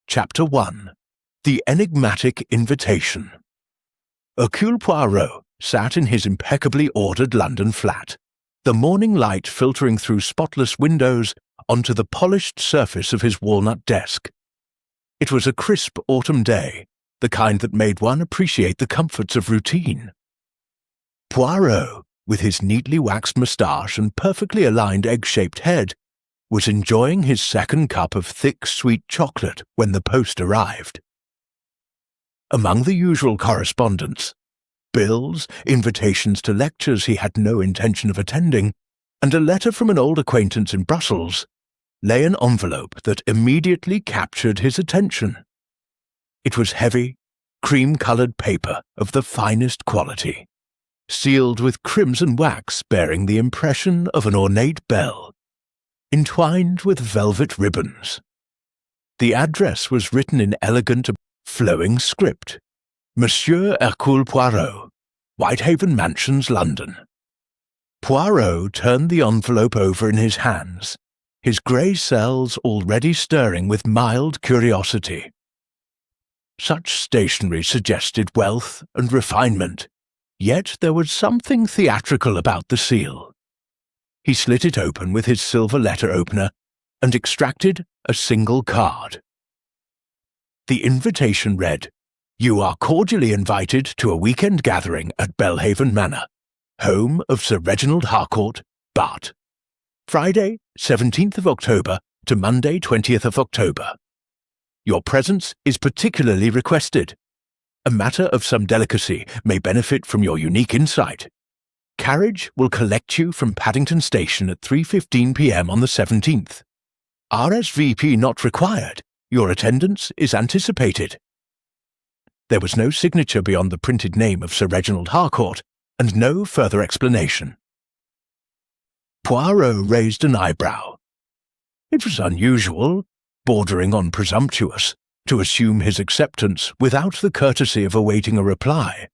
Chapter 1. The Enigmatic Invitation. Hercule Poirot sat in his impeccably ordered London flat, the morning light filtering through spotless windows onto the polished surface of his walnut desk. It was a crisp autumn day, the kind that made one appreciate the comforts of routine. Poirot, with his neatly waxed moustache and perfectly aligned egg-shaped head, was enjoying his second cup of thick, sweet chocolate when the post arrived. Among the usual correspondence, bills, invitations to lectures he had no intention of attending, and a letter from an old acquaintance in Brussels, lay an envelope that immediately captured his attention. It was heavy, cream-coloured paper of the finest quality, sealed with crimson wax bearing the impression of an ornate bell, entwined with velvet ribbons. The address was written in elegant, flowing script: Monsieur Hercule Poirot, Whitehaven Mansions, London. Poirot turned the envelope over in his hands, his grey cells already stirring with mild curiosity. Such stationery suggested wealth and refinement, yet there was something theatrical about the seal. He slit it open with his silver letter opener and extracted a single card. The invitation read, "You are cordially invited to a weekend gathering at Belhaven Manor, home of Sir Reginald Harcourt, Bart. Friday, 17th of October to Monday, 20th of October. Your presence is particularly requested. A matter of some delicacy may benefit from your unique insight. Carriage will collect you from Paddington Station at 3:15 p.m. on the 17th. RSVP not required. Your attendance is anticipated." There was no signature beyond the printed name of Sir Reginald Harcourt, and no further explanation. Poirot raised an eyebrow. It was unusual, bordering on presumptuous, to assume his acceptance without the courtesy of awaiting a reply.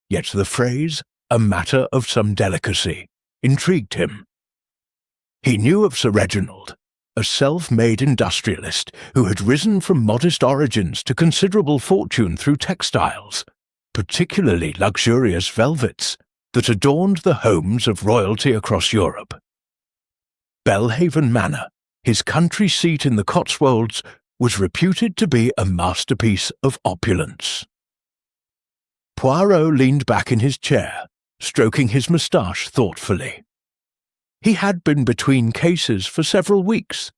Yet the phrase, "a matter of some delicacy," intrigued him. He knew of Sir Reginald, a self-made industrialist who had risen from modest origins to considerable fortune through textiles, particularly luxurious velvets, that adorned the homes of royalty across Europe. Belhaven Manor, his country seat in the Cotswolds, was reputed to be a masterpiece of opulence. Poirot leaned back in his chair, stroking his moustache thoughtfully. He had been between cases for several weeks,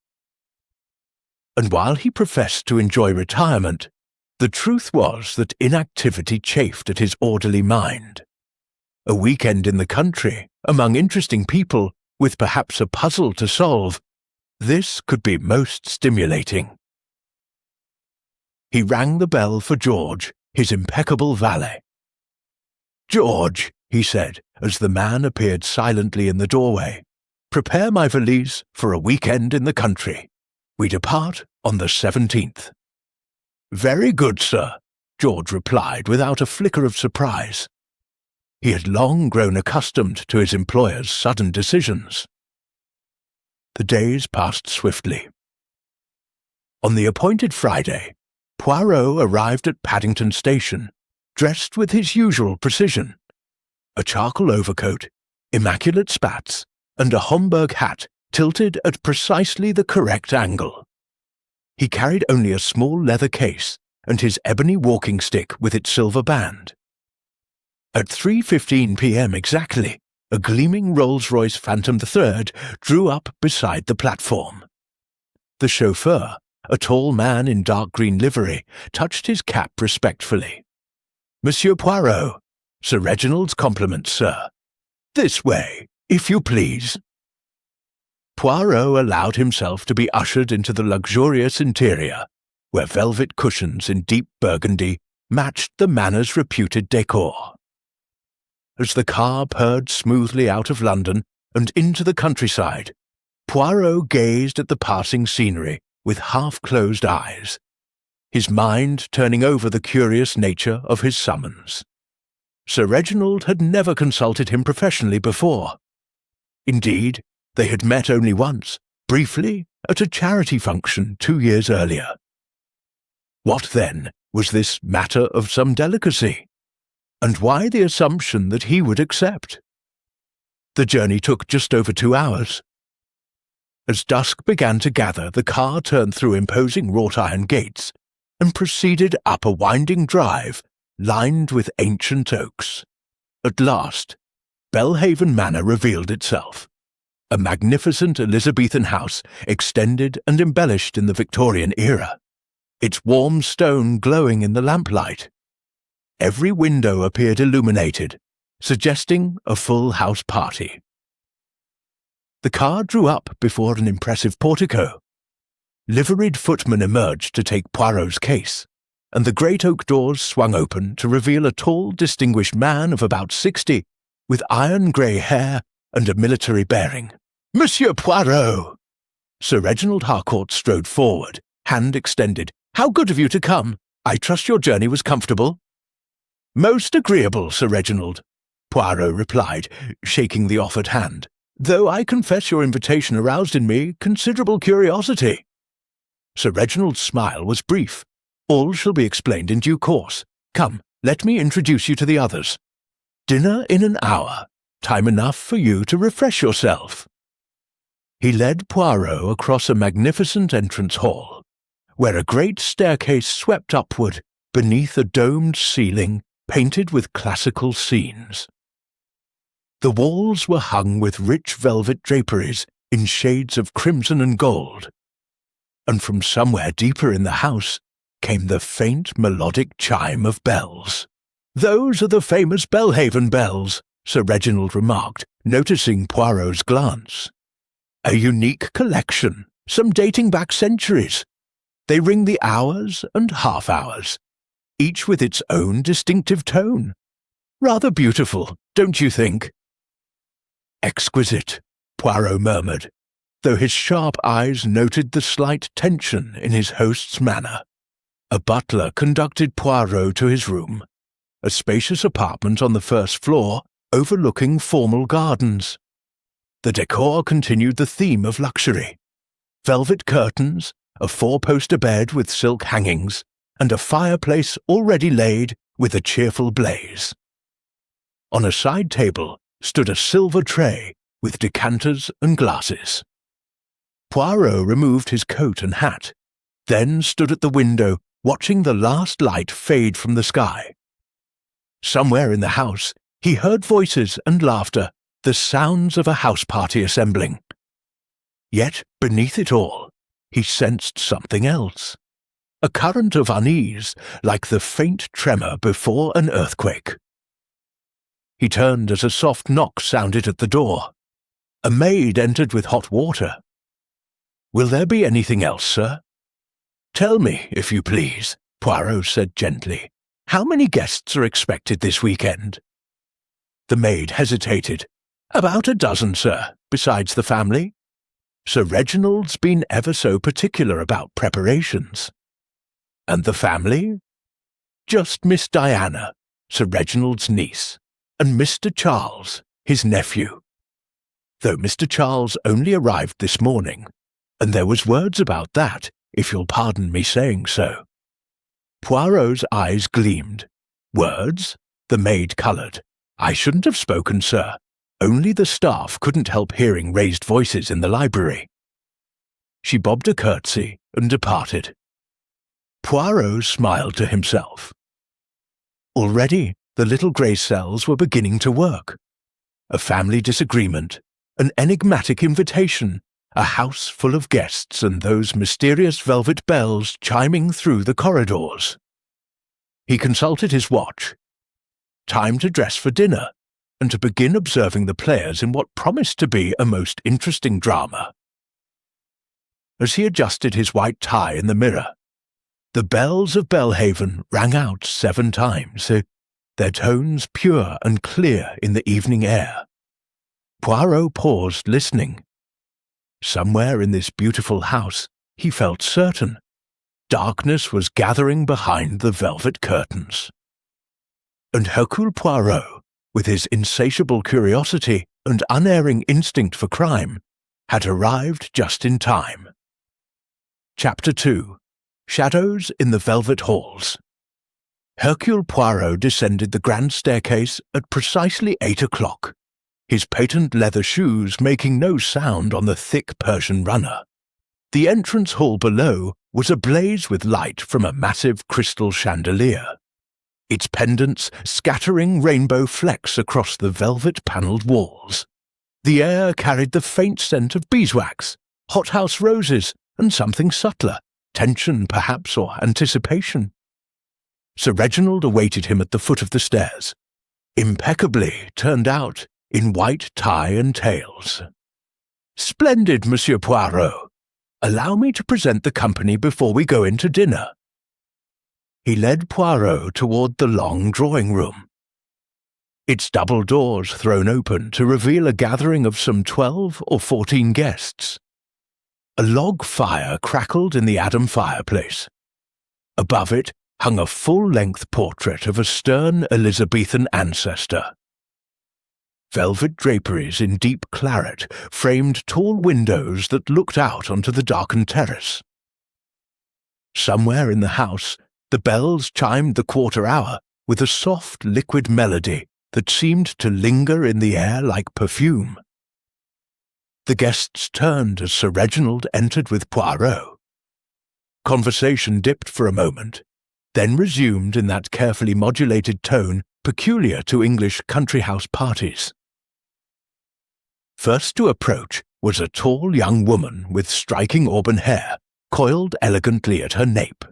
and while he professed to enjoy retirement, the truth was that inactivity chafed at his orderly mind. A weekend in the country, among interesting people, with perhaps a puzzle to solve, this could be most stimulating. He rang the bell for George, his impeccable valet. "George," he said, as the man appeared silently in the doorway, "prepare my valise for a weekend in the country. We depart on the 17th. "Very good, sir," George replied without a flicker of surprise. He had long grown accustomed to his employer's sudden decisions. The days passed swiftly. On the appointed Friday, Poirot arrived at Paddington Station, dressed with his usual precision: a charcoal overcoat, immaculate spats, and a Homburg hat tilted at precisely the correct angle. He carried only a small leather case and his ebony walking stick with its silver band. At 3:15 p.m. exactly, a gleaming Rolls-Royce Phantom III drew up beside the platform. The chauffeur, a tall man in dark green livery, touched his cap respectfully. "Monsieur Poirot, Sir Reginald's compliments, sir. This way, if you please." Poirot allowed himself to be ushered into the luxurious interior, where velvet cushions in deep burgundy matched the manor's reputed decor. As the car purred smoothly out of London and into the countryside, Poirot gazed at the passing scenery with half-closed eyes, his mind turning over the curious nature of his summons. Sir Reginald had never consulted him professionally before. Indeed, they had met only once, briefly, at a charity function 2 years earlier. What, then, was this matter of some delicacy? And why the assumption that he would accept? The journey took just over 2 hours. As dusk began to gather, the car turned through imposing wrought-iron gates and proceeded up a winding drive lined with ancient oaks. At last, Belhaven Manor revealed itself, a magnificent Elizabethan house extended and embellished in the Victorian era, its warm stone glowing in the lamplight. Every window appeared illuminated, suggesting a full house party. The car drew up before an impressive portico. Liveried footmen emerged to take Poirot's case, and the great oak doors swung open to reveal a tall, distinguished man of about 60, with iron-grey hair and a military bearing. "Monsieur Poirot!" Sir Reginald Harcourt strode forward, hand extended. "How good of you to come! I trust your journey was comfortable." "Most agreeable, Sir Reginald," Poirot replied, shaking the offered hand, "though I confess your invitation aroused in me considerable curiosity." Sir Reginald's smile was brief. "All shall be explained in due course. Come, let me introduce you to the others. Dinner in an hour, time enough for you to refresh yourself." He led Poirot across a magnificent entrance hall, where a great staircase swept upward beneath a domed ceiling painted with classical scenes. The walls were hung with rich velvet draperies in shades of crimson and gold, and from somewhere deeper in the house came the faint melodic chime of bells. "Those are the famous Belhaven bells," Sir Reginald remarked, noticing Poirot's glance. "A unique collection, some dating back centuries. They ring the hours and half-hours, each with its own distinctive tone. Rather beautiful, don't you think?" "Exquisite," Poirot murmured, though his sharp eyes noted the slight tension in his host's manner. A butler conducted Poirot to his room, a spacious apartment on the first floor overlooking formal gardens. The decor continued the theme of luxury. Velvet curtains, a four-poster bed with silk hangings, and a fireplace already laid with a cheerful blaze. On a side table stood a silver tray with decanters and glasses. Poirot removed his coat and hat, then stood at the window watching the last light fade from the sky. Somewhere in the house he heard voices and laughter, the sounds of a house party assembling. Yet beneath it all he sensed something else, a current of unease like the faint tremor before an earthquake. He turned as a soft knock sounded at the door. A maid entered with hot water. "Will there be anything else, sir?" "Tell me, if you please," Poirot said gently. "How many guests are expected this weekend?" The maid hesitated. "About a dozen, sir, besides the family. Sir Reginald's been ever so particular about preparations." "And the family?" "Just Miss Diana, Sir Reginald's niece, and Mr. Charles, his nephew. Though Mr. Charles only arrived this morning, and there was words about that, if you'll pardon me saying so." Poirot's eyes gleamed. "Words?" The maid coloured. "I shouldn't have spoken, sir. Only the staff couldn't help hearing raised voices in the library." She bobbed a curtsy and departed. Poirot smiled to himself. Already the little grey cells were beginning to work. A family disagreement, an enigmatic invitation, a house full of guests, and those mysterious velvet bells chiming through the corridors. He consulted his watch. Time to dress for dinner, and to begin observing the players in what promised to be a most interesting drama. As he adjusted his white tie in the mirror, the bells of Belhaven rang out 7 times, their tones pure and clear in the evening air. Poirot paused, listening. Somewhere in this beautiful house, he felt certain, darkness was gathering behind the velvet curtains. And Hercule Poirot, with his insatiable curiosity and unerring instinct for crime, had arrived just in time. Chapter 2. Shadows in the Velvet Halls. Hercule Poirot descended the grand staircase at precisely 8 o'clock, his patent leather shoes making no sound on the thick Persian runner. The entrance hall below was ablaze with light from a massive crystal chandelier, its pendants scattering rainbow flecks across the velvet-panelled walls. The air carried the faint scent of beeswax, hothouse roses, and something subtler, tension perhaps or anticipation. Sir Reginald awaited him at the foot of the stairs, impeccably turned out in white tie and tails. "Splendid, Monsieur Poirot. Allow me to present the company before we go into dinner." He led Poirot toward the long drawing-room, its double doors thrown open to reveal a gathering of some 12 or 14 guests. A log fire crackled in the Adam fireplace. Above it hung a full-length portrait of a stern Elizabethan ancestor. Velvet draperies in deep claret framed tall windows that looked out onto the darkened terrace. Somewhere in the house, the bells chimed the quarter hour with a soft, liquid melody that seemed to linger in the air like perfume. The guests turned as Sir Reginald entered with Poirot. Conversation dipped for a moment, then resumed in that carefully modulated tone peculiar to English country-house parties. First to approach was a tall young woman with striking auburn hair, coiled elegantly at her nape.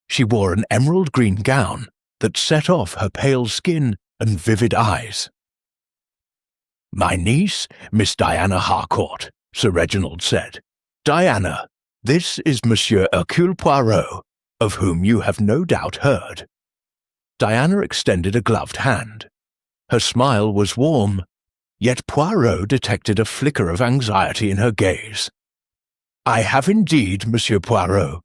She wore an emerald green gown that set off her pale skin and vivid eyes. "My niece, Miss Diana Harcourt," Sir Reginald said. "Diana, this is Monsieur Hercule Poirot, of whom you have no doubt heard." Diana extended a gloved hand. Her smile was warm, yet Poirot detected a flicker of anxiety in her gaze. "I have indeed, Monsieur Poirot.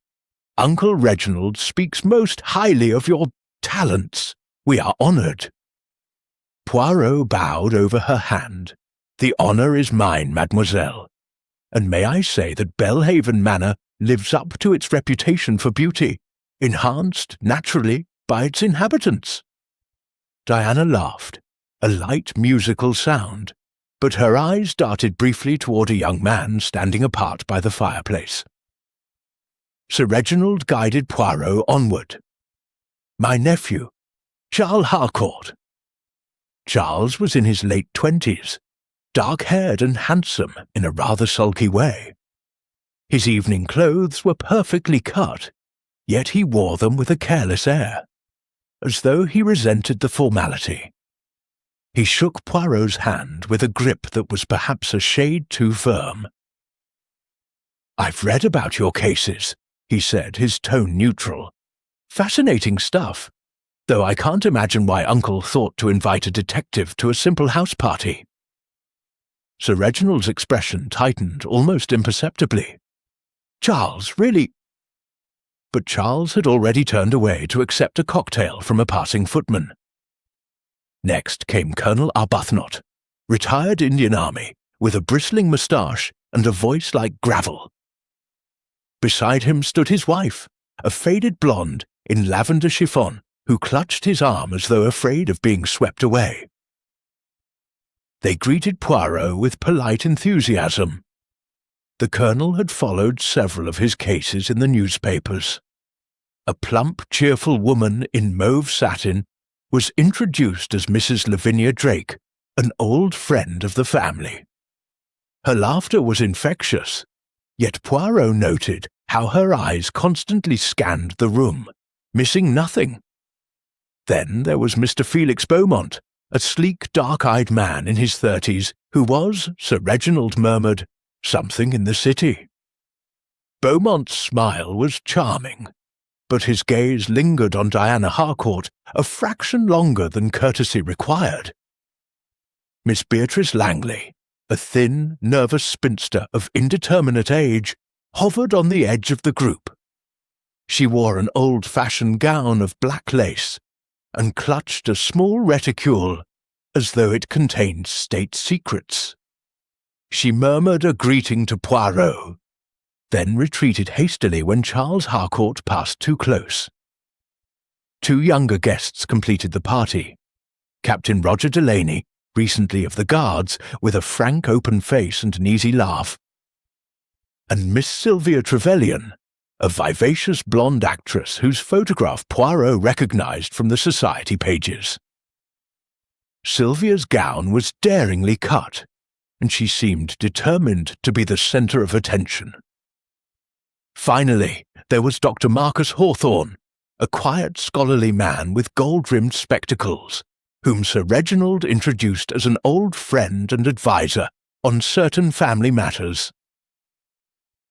Uncle Reginald speaks most highly of your talents. We are honoured." Poirot bowed over her hand. "The honour is mine, mademoiselle. And may I say that Belhaven Manor lives up to its reputation for beauty, enhanced, naturally, by its inhabitants." Diana laughed, a light musical sound, but her eyes darted briefly toward a young man standing apart by the fireplace. Sir Reginald guided Poirot onward. "My nephew, Charles Harcourt." Charles was in his late 20s, dark-haired and handsome in a rather sulky way. His evening clothes were perfectly cut, yet he wore them with a careless air, as though he resented the formality. He shook Poirot's hand with a grip that was perhaps a shade too firm. "I've read about your cases," he said, his tone neutral. "Fascinating stuff, though I can't imagine why Uncle thought to invite a detective to a simple house party." Sir Reginald's expression tightened almost imperceptibly. "Charles, really—" But Charles had already turned away to accept a cocktail from a passing footman. Next came Colonel Arbuthnot, retired Indian Army, with a bristling moustache and a voice like gravel. Beside him stood his wife, a faded blonde in lavender chiffon, who clutched his arm as though afraid of being swept away. They greeted Poirot with polite enthusiasm. The Colonel had followed several of his cases in the newspapers. A plump, cheerful woman in mauve satin was introduced as Mrs. Lavinia Drake, an old friend of the family. Her laughter was infectious, yet Poirot noted how her eyes constantly scanned the room, missing nothing. Then there was Mr. Felix Beaumont, a sleek, dark-eyed man in his 30s, who was, Sir Reginald murmured, something in the city. Beaumont's smile was charming, but his gaze lingered on Diana Harcourt a fraction longer than courtesy required. Miss Beatrice Langley, a thin, nervous spinster of indeterminate age, hovered on the edge of the group. She wore an old-fashioned gown of black lace and clutched a small reticule as though it contained state secrets. She murmured a greeting to Poirot, then retreated hastily when Charles Harcourt passed too close. Two younger guests completed the party. Captain Roger Delaney, recently of the Guards, with a frank open face and an easy laugh, and Miss Sylvia Trevelyan, a vivacious blonde actress whose photograph Poirot recognized from the society pages. Sylvia's gown was daringly cut, and she seemed determined to be the centre of attention. Finally, there was Dr. Marcus Hawthorne, a quiet, scholarly man with gold-rimmed spectacles, whom Sir Reginald introduced as an old friend and adviser on certain family matters.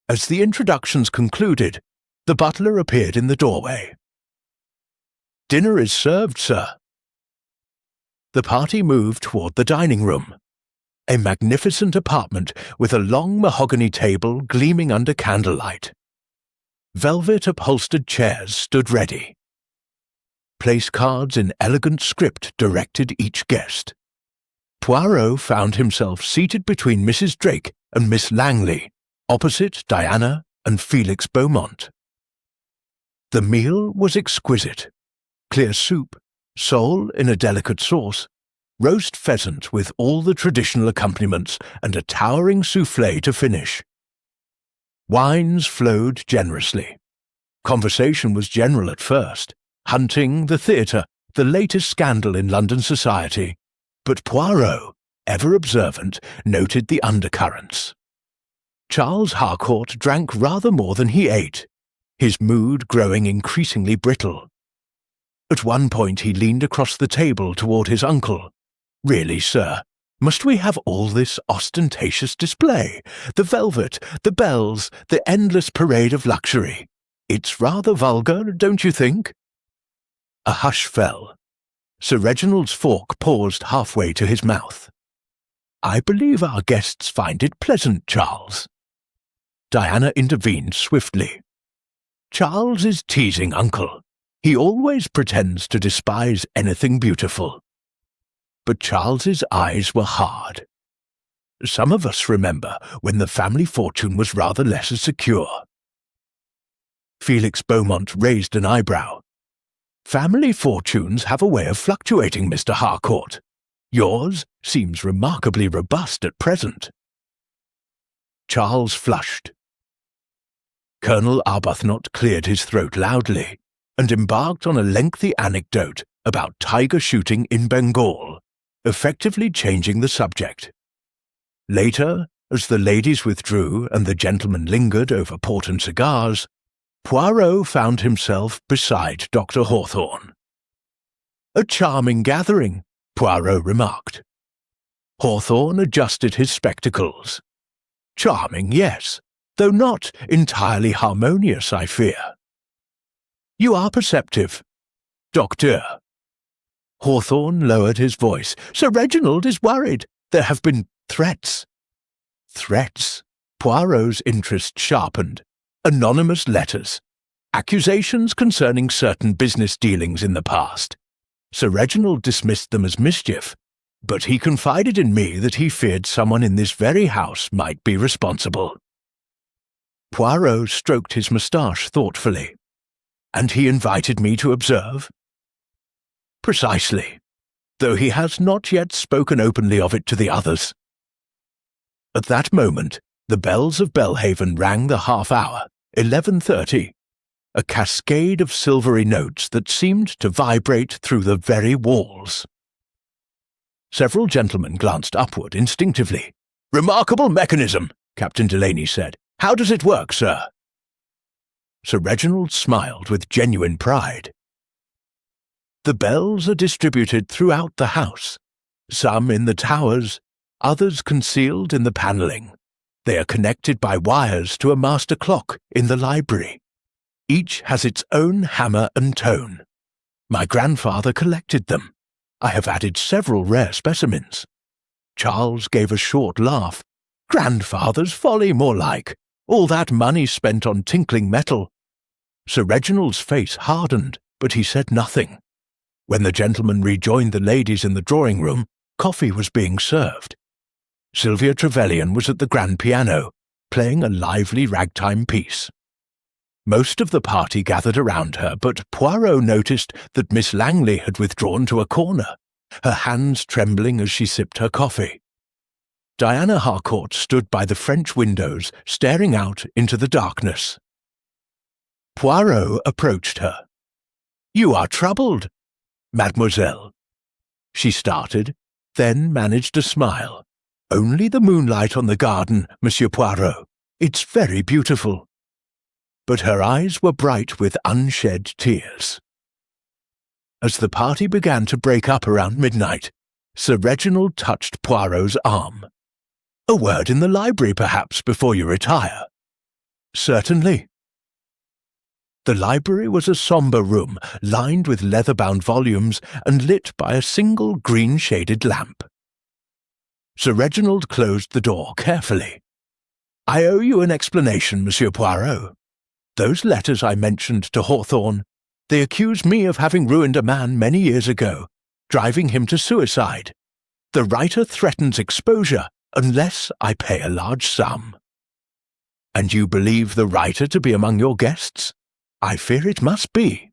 As the introductions concluded, the butler appeared in the doorway. "Dinner is served, sir." The party moved toward the dining room, a magnificent apartment with a long mahogany table gleaming under candlelight. Velvet upholstered chairs stood ready. Place cards in elegant script directed each guest. Poirot found himself seated between Mrs. Drake and Miss Langley, opposite Diana and Felix Beaumont. The meal was exquisite. Clear soup, sole in a delicate sauce, roast pheasant with all the traditional accompaniments, and a towering soufflé to finish. Wines flowed generously. Conversation was general at first, hunting, the theatre, the latest scandal in London society, but Poirot, ever observant, noted the undercurrents. Charles Harcourt drank rather more than he ate, his mood growing increasingly brittle. At one point he leaned across the table toward his uncle. "Really, sir, must we have all this ostentatious display? The velvet, the bells, the endless parade of luxury. It's rather vulgar, don't you think?" A hush fell. Sir Reginald's fork paused halfway to his mouth. "I believe our guests find it pleasant, Charles." Diana intervened swiftly. "Charles is teasing, uncle. He always pretends to despise anything beautiful." But Charles's eyes were hard. Some of us remember when the family fortune was rather less secure. Felix Beaumont raised an eyebrow. "Family fortunes have a way of fluctuating, Mr. Harcourt. Yours seems remarkably robust at present." Charles flushed. Colonel Arbuthnot cleared his throat loudly and embarked on a lengthy anecdote about tiger shooting in Bengal, effectively changing the subject. Later, as the ladies withdrew and the gentlemen lingered over port and cigars, Poirot found himself beside Dr. Hawthorne. "A charming gathering," Poirot remarked. Hawthorne adjusted his spectacles. "Charming, yes, though not entirely harmonious, I fear." "You are perceptive. Docteur." Hawthorne lowered his voice. "Sir Reginald is worried. There have been threats." "Threats?" Poirot's interest sharpened. "Anonymous letters. Accusations concerning certain business dealings in the past. Sir Reginald dismissed them as mischief, but he confided in me that he feared someone in this very house might be responsible." Poirot stroked his moustache thoughtfully. "And he invited me to observe?" "Precisely, though he has not yet spoken openly of it to the others." At that moment, the bells of Belhaven rang the half-hour, 11:30, a cascade of silvery notes that seemed to vibrate through the very walls. Several gentlemen glanced upward instinctively. "Remarkable mechanism," Captain Delaney said. "How does it work, sir?" Sir Reginald smiled with genuine pride. "The bells are distributed throughout the house, some in the towers, others concealed in the panelling. They are connected by wires to a master clock in the library. Each has its own hammer and tone. My grandfather collected them. I have added several rare specimens." Charles gave a short laugh. "Grandfather's folly, more like. All that money spent on tinkling metal." Sir Reginald's face hardened, but he said nothing. When the gentlemen rejoined the ladies in the drawing-room, coffee was being served. Sylvia Trevelyan was at the grand piano, playing a lively ragtime piece. Most of the party gathered around her, but Poirot noticed that Miss Langley had withdrawn to a corner, her hands trembling as she sipped her coffee. Diana Harcourt stood by the French windows, staring out into the darkness. Poirot approached her. "You are troubled, mademoiselle." She started, then managed a smile. "Only the moonlight on the garden, Monsieur Poirot. It's very beautiful." But her eyes were bright with unshed tears. As the party began to break up around midnight, Sir Reginald touched Poirot's arm. "A word in the library, perhaps, before you retire." "Certainly." The library was a sombre room, lined with leather-bound volumes and lit by a single green-shaded lamp. Sir Reginald closed the door carefully. "I owe you an explanation, Monsieur Poirot. Those letters I mentioned to Hawthorne, they accuse me of having ruined a man many years ago, driving him to suicide. The writer threatens exposure unless I pay a large sum." "And you believe the writer to be among your guests?" "I fear it must be.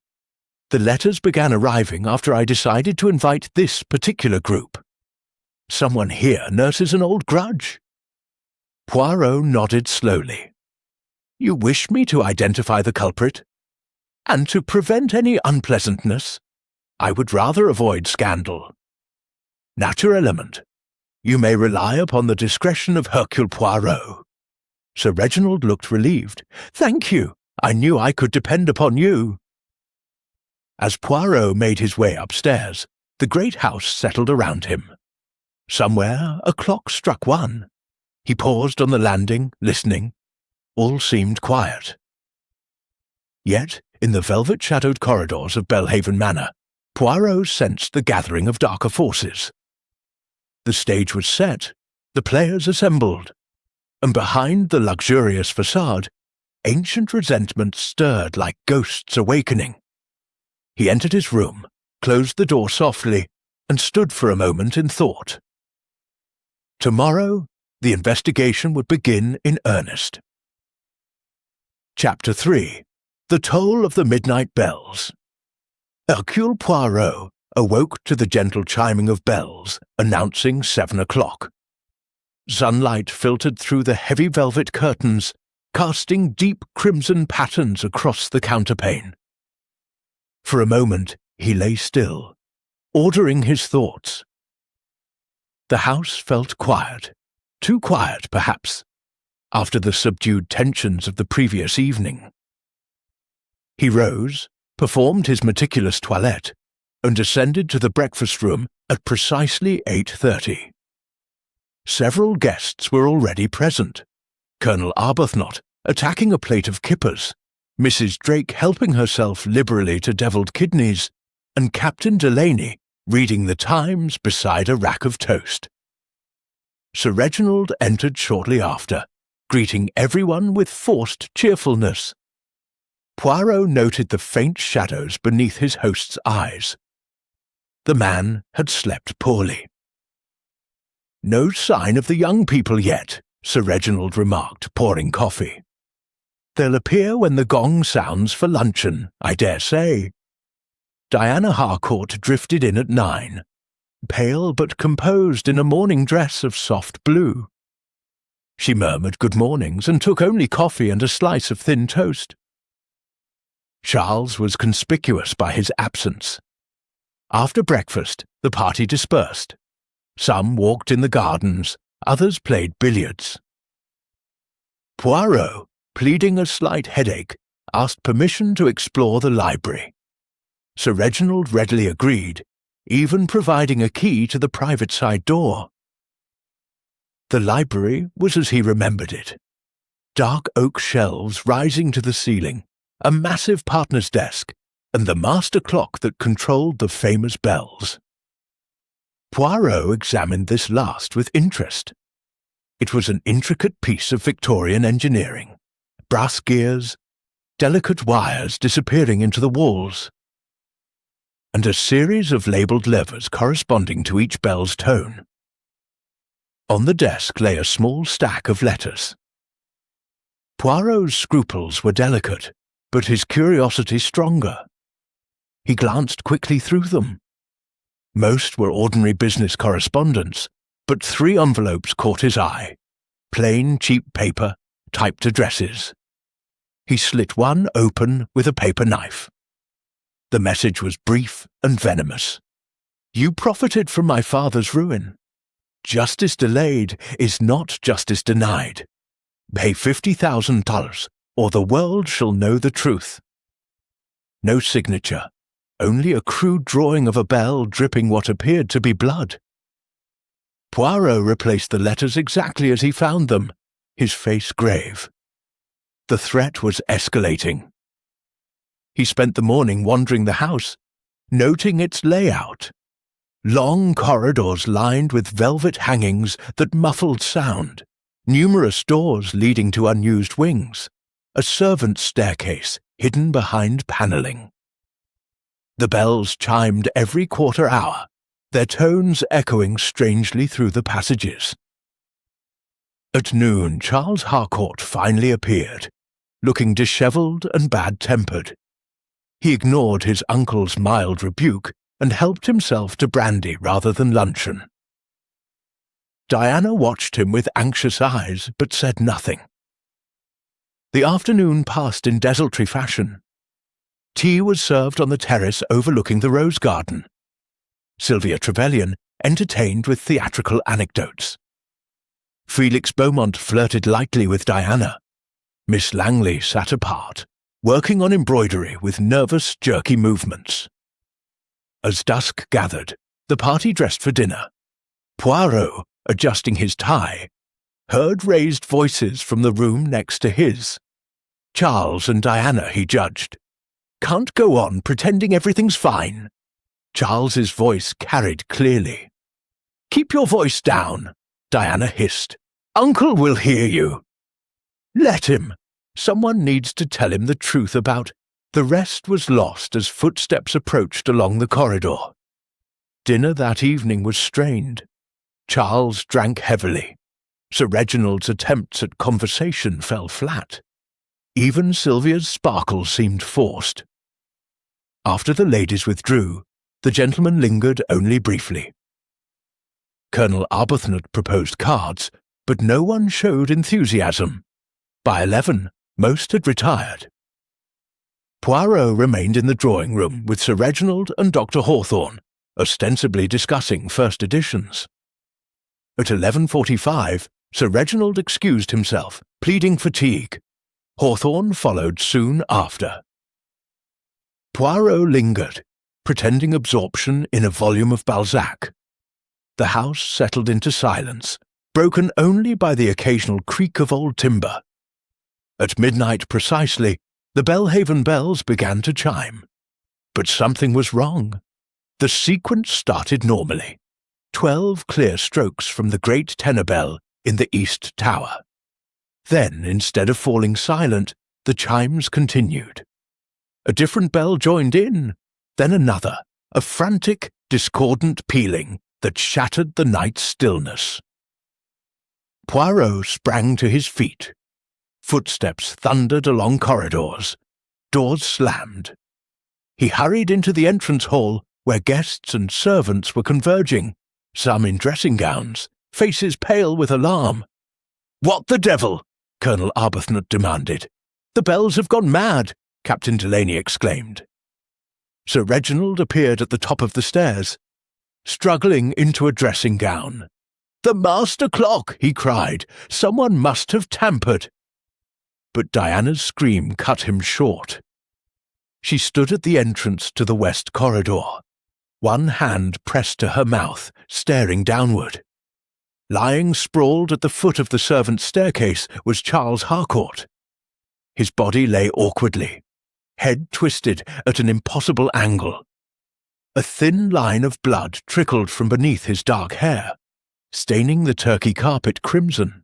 The letters began arriving after I decided to invite this particular group. Someone here nurses an old grudge." Poirot nodded slowly. "You wish me to identify the culprit? And to prevent any unpleasantness, I would rather avoid scandal. Naturellement. You may rely upon the discretion of Hercule Poirot." Sir Reginald looked relieved. "Thank you. I knew I could depend upon you." As Poirot made his way upstairs, the great house settled around him. Somewhere a clock struck 1. He paused on the landing, listening. All seemed quiet. Yet, in the velvet-shadowed corridors of Belhaven Manor, Poirot sensed the gathering of darker forces. The stage was set, the players assembled, and behind the luxurious facade, ancient resentment stirred like ghosts awakening. He entered his room, closed the door softly, and stood for a moment in thought. Tomorrow, the investigation would begin in earnest. Chapter 3. The Toll of the Midnight Bells. Hercule Poirot awoke to the gentle chiming of bells, announcing 7 o'clock. Sunlight filtered through the heavy velvet curtains, casting deep crimson patterns across the counterpane. For a moment he lay still, ordering his thoughts. The house felt quiet, too quiet perhaps, after the subdued tensions of the previous evening. He rose, performed his meticulous toilette, and descended to the breakfast room at precisely 8:30. Several guests were already present. Colonel Arbuthnot attacking a plate of kippers, Mrs. Drake helping herself liberally to devilled kidneys, and Captain Delaney reading the Times beside a rack of toast. Sir Reginald entered shortly after, greeting everyone with forced cheerfulness. Poirot noted the faint shadows beneath his host's eyes. The man had slept poorly. "No sign of the young people yet," Sir Reginald remarked, pouring coffee. "They'll appear when the gong sounds for luncheon, I dare say." Diana Harcourt drifted in at 9, pale but composed in a morning dress of soft blue. She murmured good mornings and took only coffee and a slice of thin toast. Charles was conspicuous by his absence. After breakfast, the party dispersed. Some walked in the gardens, others played billiards. Poirot, pleading a slight headache, asked permission to explore the library. Sir Reginald readily agreed, even providing a key to the private side door. The library was as he remembered it. Dark oak shelves rising to the ceiling, a massive partner's desk, and the master clock that controlled the famous bells. Poirot examined this last with interest. It was an intricate piece of Victorian engineering, brass gears, delicate wires disappearing into the walls, and a series of labelled levers corresponding to each bell's tone. On the desk lay a small stack of letters. Poirot's scruples were delicate, but his curiosity stronger. He glanced quickly through them. Most were ordinary business correspondence, but 3 envelopes caught his eye. Plain, cheap paper, typed addresses. He slit one open with a paper knife. The message was brief and venomous. "You profited from my father's ruin. Justice delayed is not justice denied. Pay $50,000, or the world shall know the truth." No signature, only a crude drawing of a bell dripping what appeared to be blood. Poirot replaced the letters exactly as he found them, his face grave. The threat was escalating. He spent the morning wandering the house, noting its layout. Long corridors lined with velvet hangings that muffled sound, numerous doors leading to unused wings, a servant's staircase hidden behind panelling. The bells chimed every quarter hour, their tones echoing strangely through the passages. At noon, Charles Harcourt finally appeared, looking dishevelled and bad-tempered. He ignored his uncle's mild rebuke and helped himself to brandy rather than luncheon. Diana watched him with anxious eyes, but said nothing. The afternoon passed in desultory fashion. Tea was served on the terrace overlooking the rose garden. Sylvia Trevelyan entertained with theatrical anecdotes. Felix Beaumont flirted lightly with Diana. Miss Langley sat apart, working on embroidery with nervous, jerky movements. As dusk gathered, the party dressed for dinner. Poirot, adjusting his tie, heard raised voices from the room next to his. Charles and Diana, he judged. Can't go on pretending everything's fine. Charles's voice carried clearly. Keep your voice down, Diana hissed. Uncle will hear you. Let him. Someone needs to tell him the truth about. The rest was lost as footsteps approached along the corridor. Dinner that evening was strained. Charles drank heavily. Sir Reginald's attempts at conversation fell flat. Even Sylvia's sparkle seemed forced. After the ladies withdrew, the gentlemen lingered only briefly. Colonel Arbuthnot proposed cards, but no one showed enthusiasm. By 11, most had retired. Poirot remained in the drawing-room with Sir Reginald and Dr. Hawthorne, ostensibly discussing first editions. At 11:45, Sir Reginald excused himself, pleading fatigue. Hawthorne followed soon after. Poirot lingered, pretending absorption in a volume of Balzac. The house settled into silence, broken only by the occasional creak of old timber. At midnight precisely, the Belhaven bells began to chime. But something was wrong. The sequence started normally. 12 clear strokes from the great tenor bell in the east tower. Then, instead of falling silent, the chimes continued. A different bell joined in, then another, a frantic, discordant pealing that shattered the night's stillness. Poirot sprang to his feet. Footsteps thundered along corridors. Doors slammed. He hurried into the entrance hall where guests and servants were converging, some in dressing gowns, faces pale with alarm. "What the devil?" Colonel Arbuthnot demanded. "The bells have gone mad," Captain Delaney exclaimed. Sir Reginald appeared at the top of the stairs, struggling into a dressing gown. "The master clock!" he cried. "Someone must have tampered." But Diana's scream cut him short. She stood at the entrance to the west corridor, one hand pressed to her mouth, staring downward. Lying sprawled at the foot of the servants' staircase was Charles Harcourt. His body lay awkwardly, head twisted at an impossible angle. A thin line of blood trickled from beneath his dark hair, staining the turkey carpet crimson.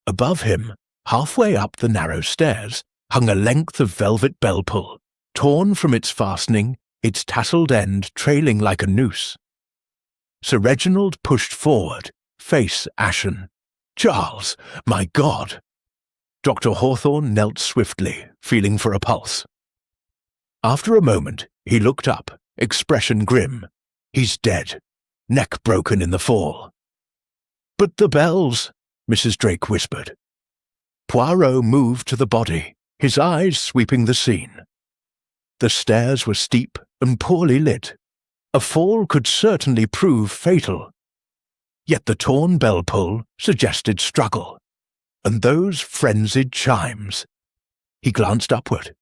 Above him, halfway up the narrow stairs, hung a length of velvet bell-pull, torn from its fastening, its tasselled end trailing like a noose. Sir Reginald pushed forward, face ashen. "Charles, my God!" Dr. Hawthorne knelt swiftly, feeling for a pulse. After a moment, he looked up, expression grim. "He's dead. Neck broken in the fall." "But the bells," Mrs. Drake whispered. Poirot moved to the body, his eyes sweeping the scene. The stairs were steep and poorly lit. A fall could certainly prove fatal. Yet the torn bell pull suggested struggle. And those frenzied chimes. He glanced upward.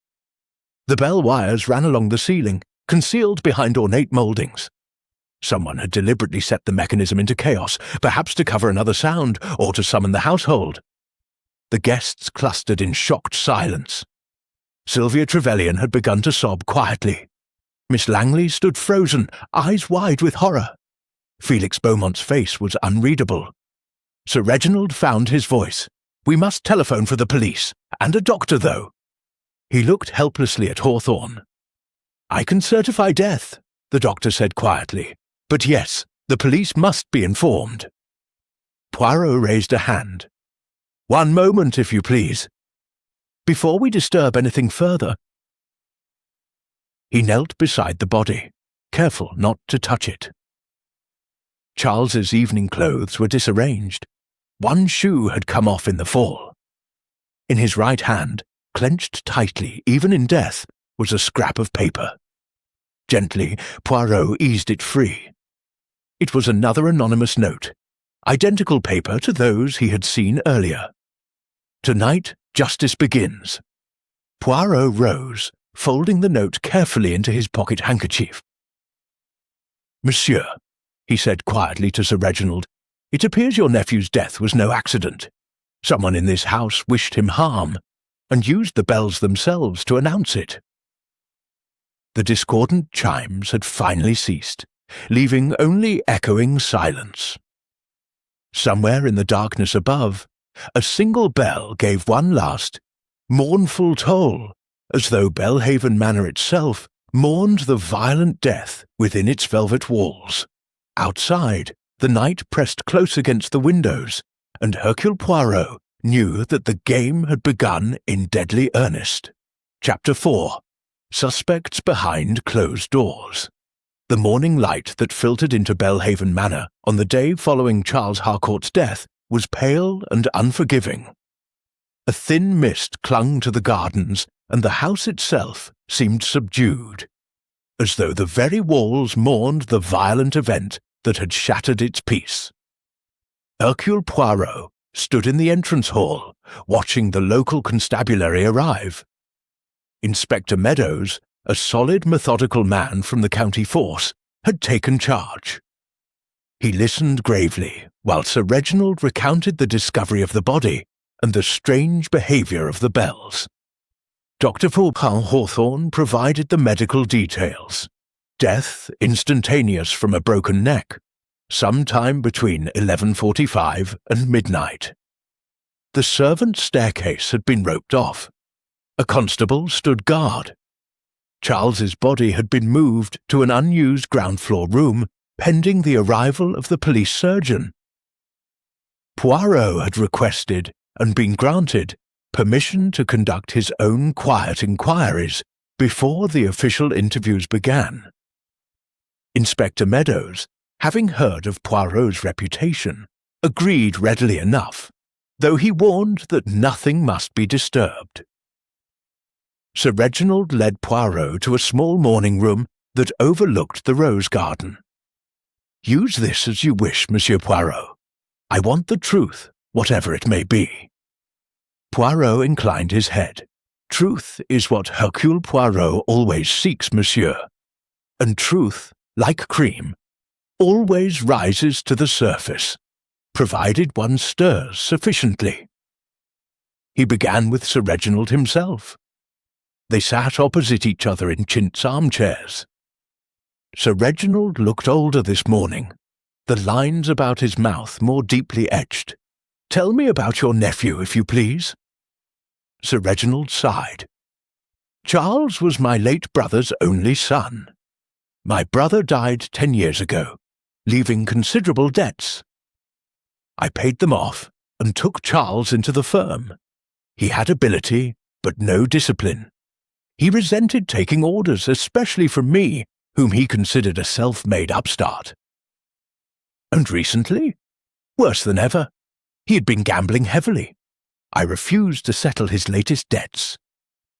The bell wires ran along the ceiling, concealed behind ornate mouldings. Someone had deliberately set the mechanism into chaos, perhaps to cover another sound or to summon the household. The guests clustered in shocked silence. Sylvia Trevelyan had begun to sob quietly. Miss Langley stood frozen, eyes wide with horror. Felix Beaumont's face was unreadable. Sir Reginald found his voice. "We must telephone for the police, and a doctor, though." He looked helplessly at Hawthorne. "I can certify death," the doctor said quietly. "But yes, the police must be informed." Poirot raised a hand. "One moment, if you please. Before we disturb anything further." He knelt beside the body, careful not to touch it. Charles's evening clothes were disarranged. One shoe had come off in the fall. In his right hand, clenched tightly, even in death, was a scrap of paper. Gently, Poirot eased it free. It was another anonymous note, identical paper to those he had seen earlier. "Tonight, justice begins." Poirot rose, folding the note carefully into his pocket handkerchief. "Monsieur," he said quietly to Sir Reginald, "it appears your nephew's death was no accident. Someone in this house wished him harm, and used the bells themselves to announce it." The discordant chimes had finally ceased, leaving only echoing silence. Somewhere in the darkness above, a single bell gave one last, mournful toll, as though Belhaven Manor itself mourned the violent death within its velvet walls. Outside, the night pressed close against the windows, and Hercule Poirot knew that the game had begun in deadly earnest. Chapter 4. Suspects Behind Closed Doors. The morning light that filtered into Belhaven Manor on the day following Charles Harcourt's death was pale and unforgiving. A thin mist clung to the gardens, and the house itself seemed subdued, as though the very walls mourned the violent event that had shattered its peace. Hercule Poirot stood in the entrance hall, watching the local constabulary arrive. Inspector Meadows, a solid, methodical man from the county force, had taken charge. He listened gravely while Sir Reginald recounted the discovery of the body and the strange behaviour of the bells. Dr. Faupin Hawthorne provided the medical details. Death instantaneous from a broken neck, sometime between 11:45 and midnight. The servants' staircase had been roped off. A constable stood guard. Charles's body had been moved to an unused ground-floor room pending the arrival of the police surgeon. Poirot had requested, and been granted, permission to conduct his own quiet inquiries before the official interviews began. Inspector Meadows, having heard of Poirot's reputation, agreed readily enough, though he warned that nothing must be disturbed. Sir Reginald led Poirot to a small morning room that overlooked the rose garden. "Use this as you wish, Monsieur Poirot. I want the truth, whatever it may be." Poirot inclined his head. "Truth is what Hercule Poirot always seeks, monsieur. And truth, like cream, always rises to the surface, provided one stirs sufficiently." He began with Sir Reginald himself. They sat opposite each other in chintz armchairs. Sir Reginald looked older this morning, the lines about his mouth more deeply etched. "Tell me about your nephew, if you please." Sir Reginald sighed. "Charles was my late brother's only son. My brother died 10 years ago, leaving considerable debts. I paid them off and took Charles into the firm. He had ability, but no discipline. He resented taking orders, especially from me, whom he considered a self-made upstart. And recently? Worse than ever. He had been gambling heavily. I refused to settle his latest debts.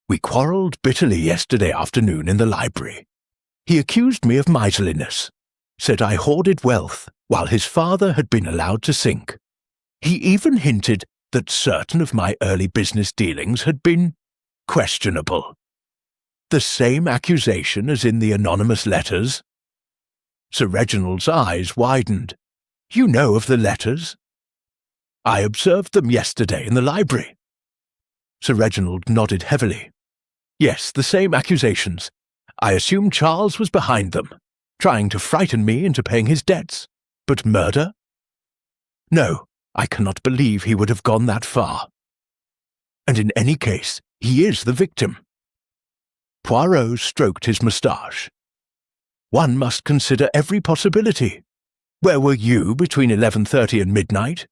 We quarrelled bitterly yesterday afternoon in the library. He accused me of miserliness, said I hoarded wealth while his father had been allowed to sink. He even hinted that certain of my early business dealings had been questionable. The same accusation as in the anonymous letters. Sir Reginald's eyes widened. You know of the letters? I observed them yesterday in the library. Sir Reginald nodded heavily. Yes, the same accusations. I assume Charles was behind them, trying to frighten me into paying his debts. But murder? No, I cannot believe he would have gone that far. And in any case, he is the victim. Poirot stroked his moustache. One must consider every possibility. Where were you between 11:30 and midnight?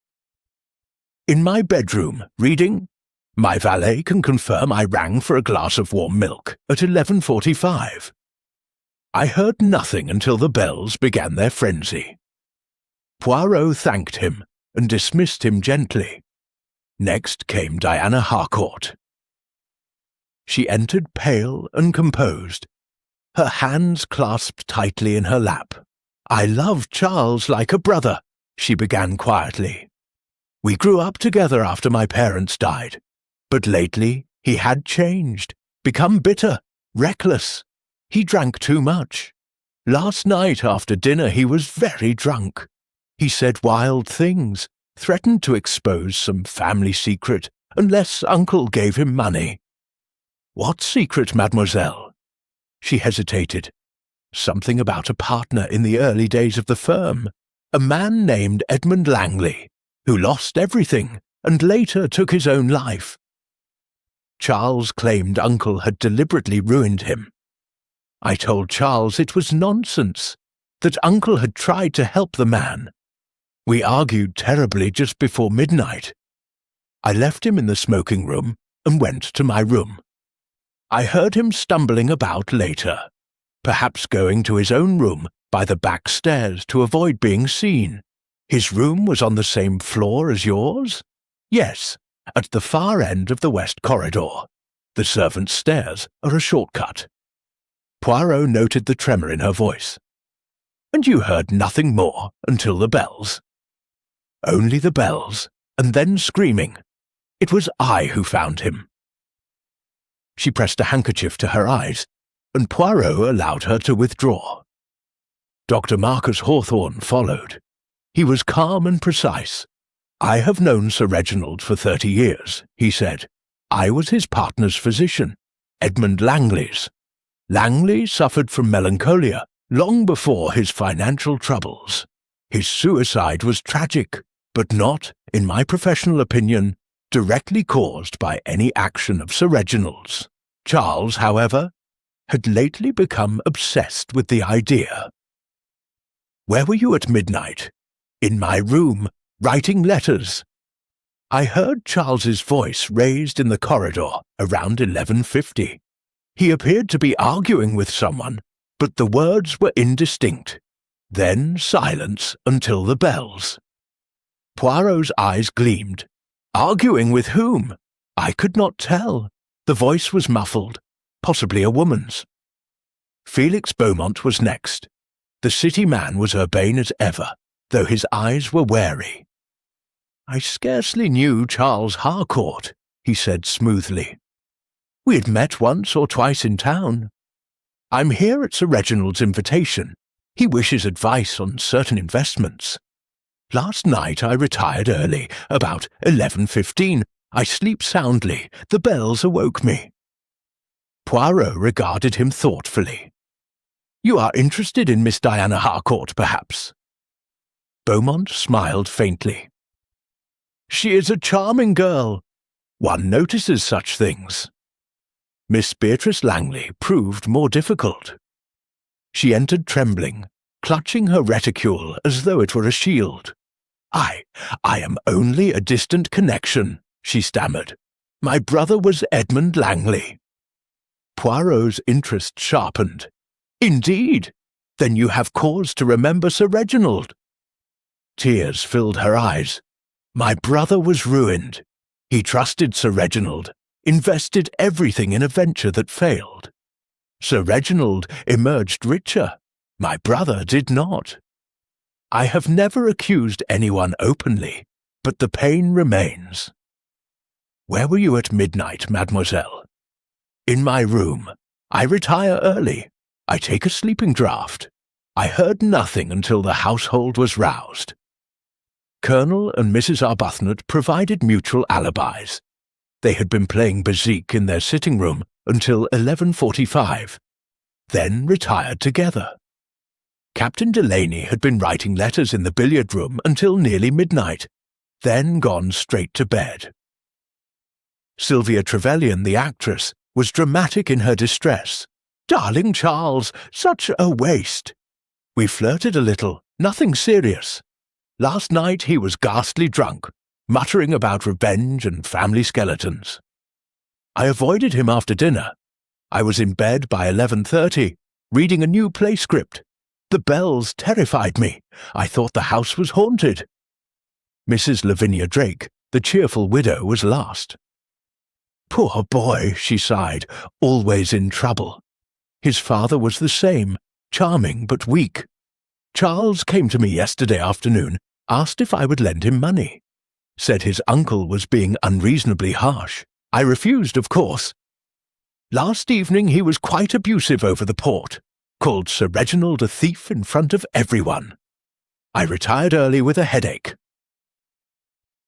In my bedroom, reading. My valet can confirm I rang for a glass of warm milk at 11:45. I heard nothing until the bells began their frenzy. Poirot thanked him and dismissed him gently. Next came Diana Harcourt. She entered pale and composed, her hands clasped tightly in her lap. I loved Charles like a brother, she began quietly. We grew up together after my parents died, but lately he had changed, become bitter, reckless. He drank too much. Last night after dinner he was very drunk. He said wild things, threatened to expose some family secret unless Uncle gave him money. What secret, mademoiselle? She hesitated. Something about a partner in the early days of the firm, a man named Edmund Langley, who lost everything and later took his own life. Charles claimed Uncle had deliberately ruined him. I told Charles it was nonsense, that Uncle had tried to help the man. We argued terribly just before midnight. I left him in the smoking room and went to my room. I heard him stumbling about later, perhaps going to his own room by the back stairs to avoid being seen. His room was on the same floor as yours? Yes, at the far end of the west corridor. The servants' stairs are a shortcut. Poirot noted the tremor in her voice. And you heard nothing more until the bells? Only the bells, and then screaming. It was I who found him. She pressed a handkerchief to her eyes, and Poirot allowed her to withdraw. Dr. Marcus Hawthorne followed. He was calm and precise. I have known Sir Reginald for 30 years, he said. I was his partner's physician, Edmund Langley's. Langley suffered from melancholia long before his financial troubles. His suicide was tragic, but not, in my professional opinion, directly caused by any action of Sir Reginald's. Charles, however, had lately become obsessed with the idea. Where were you at midnight? In my room, writing letters. I heard Charles's voice raised in the corridor around 11:50. He appeared to be arguing with someone, but the words were indistinct. Then silence until the bells. Poirot's eyes gleamed. Arguing with whom? I could not tell. The voice was muffled, possibly a woman's. Felix Beaumont was next. The city man was urbane as ever, though his eyes were wary. I scarcely knew Charles Harcourt, he said smoothly. We had met once or twice in town. I'm here at Sir Reginald's invitation. He wishes advice on certain investments. Last night I retired early, about 11:15. I sleep soundly. The bells awoke me. Poirot regarded him thoughtfully. You are interested in Miss Diana Harcourt, perhaps? Beaumont smiled faintly. She is a charming girl. One notices such things. Miss Beatrice Langley proved more difficult. She entered trembling, clutching her reticule as though it were a shield. I am only a distant connection, she stammered. My brother was Edmund Langley. Poirot's interest sharpened. Indeed? Then you have cause to remember Sir Reginald. Tears filled her eyes. My brother was ruined. He trusted Sir Reginald, invested everything in a venture that failed. Sir Reginald emerged richer. My brother did not. I have never accused anyone openly, but the pain remains. Where were you at midnight, mademoiselle? In my room. I retire early. I take a sleeping draught. I heard nothing until the household was roused. Colonel and Mrs. Arbuthnot provided mutual alibis. They had been playing bezique in their sitting room until 11:45, then retired together. Captain Delaney had been writing letters in the billiard room until nearly midnight, then gone straight to bed. Sylvia Trevelyan, the actress, was dramatic in her distress. Darling Charles, such a waste. We flirted a little, nothing serious. Last night he was ghastly drunk, muttering about revenge and family skeletons. I avoided him after dinner. I was in bed by 11:30, reading a new play script. The bells terrified me. I thought the house was haunted. Mrs. Lavinia Drake, the cheerful widow, was last. Poor boy, she sighed, always in trouble. His father was the same, charming but weak. Charles came to me yesterday afternoon, asked if I would lend him money. Said his uncle was being unreasonably harsh. I refused, of course. Last evening he was quite abusive over the port, called Sir Reginald a thief in front of everyone. I retired early with a headache.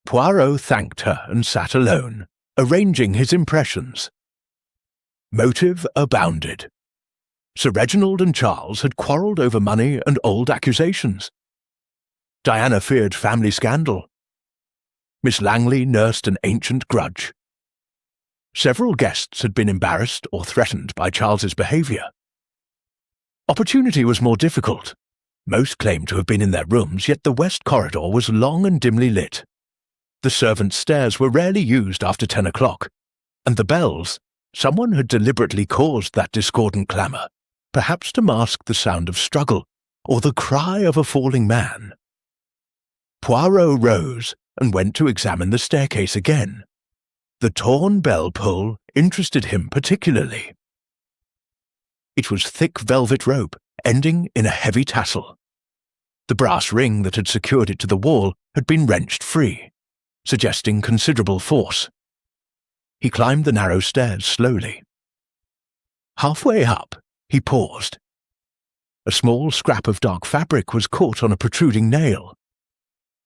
Poirot thanked her and sat alone, arranging his impressions. Motive abounded. Sir Reginald and Charles had quarrelled over money and old accusations. Diana feared family scandal. Miss Langley nursed an ancient grudge. Several guests had been embarrassed or threatened by Charles's behaviour. Opportunity was more difficult. Most claimed to have been in their rooms, yet the west corridor was long and dimly lit. The servants' stairs were rarely used after 10 o'clock, and the bells, someone had deliberately caused that discordant clamour, perhaps to mask the sound of struggle or the cry of a falling man. Poirot rose and went to examine the staircase again. The torn bell pull interested him particularly. It was thick velvet rope, ending in a heavy tassel. The brass ring that had secured it to the wall had been wrenched free, suggesting considerable force. He climbed the narrow stairs slowly. Halfway up, he paused. A small scrap of dark fabric was caught on a protruding nail.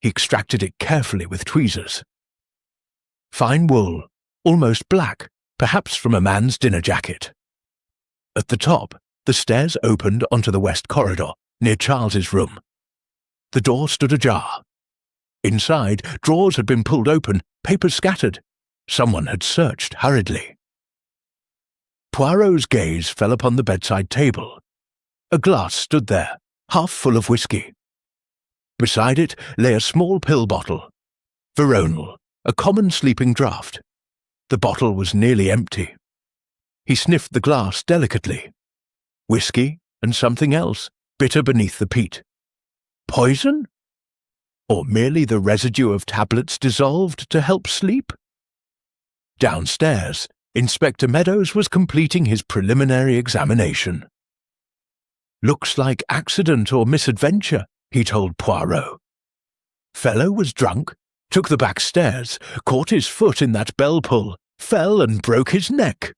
He extracted it carefully with tweezers. Fine wool, almost black, perhaps from a man's dinner jacket. At the top, the stairs opened onto the west corridor, near Charles's room. The door stood ajar. Inside, drawers had been pulled open, papers scattered. Someone had searched hurriedly. Poirot's gaze fell upon the bedside table. A glass stood there, half full of whisky. Beside it lay a small pill bottle. Veronal, a common sleeping draught. The bottle was nearly empty. He sniffed the glass delicately. Whisky and something else, bitter beneath the peat. Poison? Or merely the residue of tablets dissolved to help sleep? Downstairs, Inspector Meadows was completing his preliminary examination. Looks like accident or misadventure, he told Poirot. Fellow was drunk, took the back stairs, caught his foot in that bell pull, fell and broke his neck.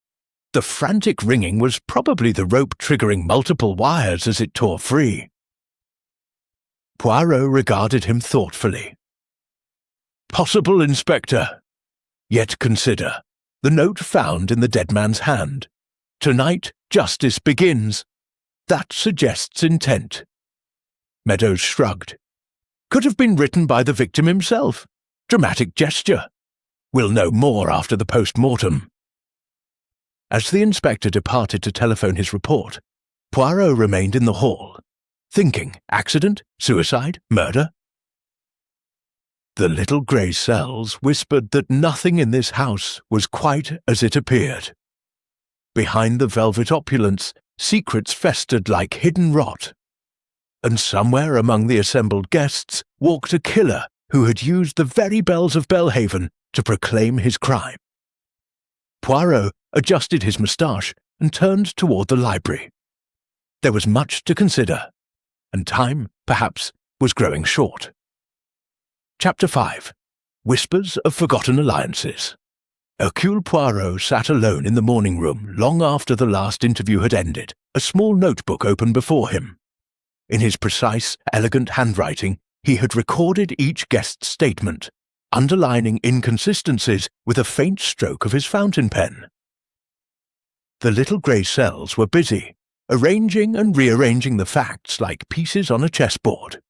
The frantic ringing was probably the rope triggering multiple wires as it tore free. Poirot regarded him thoughtfully. Possible, Inspector. Yet consider, the note found in the dead man's hand. Tonight, justice begins. That suggests intent. Meadows shrugged. Could have been written by the victim himself. Dramatic gesture. We'll know more after the post-mortem. As the inspector departed to telephone his report, Poirot remained in the hall, thinking accident, suicide, murder. The little grey cells whispered that nothing in this house was quite as it appeared. Behind the velvet opulence, secrets festered like hidden rot. And somewhere among the assembled guests walked a killer who had used the very bells of Belhaven to proclaim his crime. Poirot adjusted his moustache and turned toward the library. There was much to consider, and time, perhaps, was growing short. Chapter 5. Whispers of Forgotten Alliances. Hercule Poirot sat alone in the morning room long after the last interview had ended, a small notebook open before him. In his precise, elegant handwriting, he had recorded each guest's statement, underlining inconsistencies with a faint stroke of his fountain pen. The little grey cells were busy, arranging and rearranging the facts like pieces on a chessboard.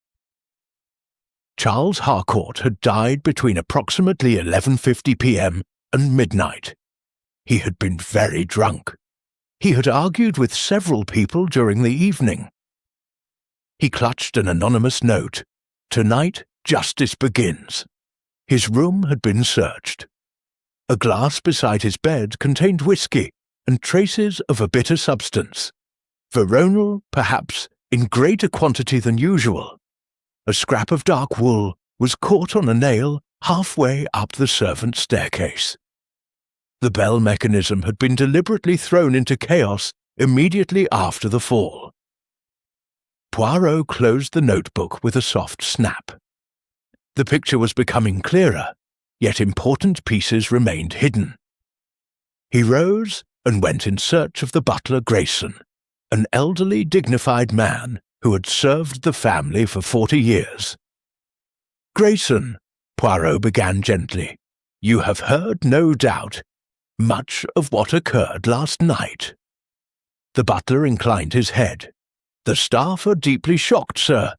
Charles Harcourt had died between approximately 11:50 p.m. and midnight. He had been very drunk. He had argued with several people during the evening. He clutched an anonymous note. "Tonight, justice begins." His room had been searched. A glass beside his bed contained whiskey and traces of a bitter substance. Veronal, perhaps, in greater quantity than usual. A scrap of dark wool was caught on a nail halfway up the servants' staircase. The bell mechanism had been deliberately thrown into chaos immediately after the fall. Poirot closed the notebook with a soft snap. The picture was becoming clearer, yet important pieces remained hidden. He rose and went in search of the butler Grayson, an elderly, dignified man who had served the family for 40 years. "Grayson," Poirot began gently, "you have heard, no doubt, much of what occurred last night." The butler inclined his head. "The staff are deeply shocked, sir.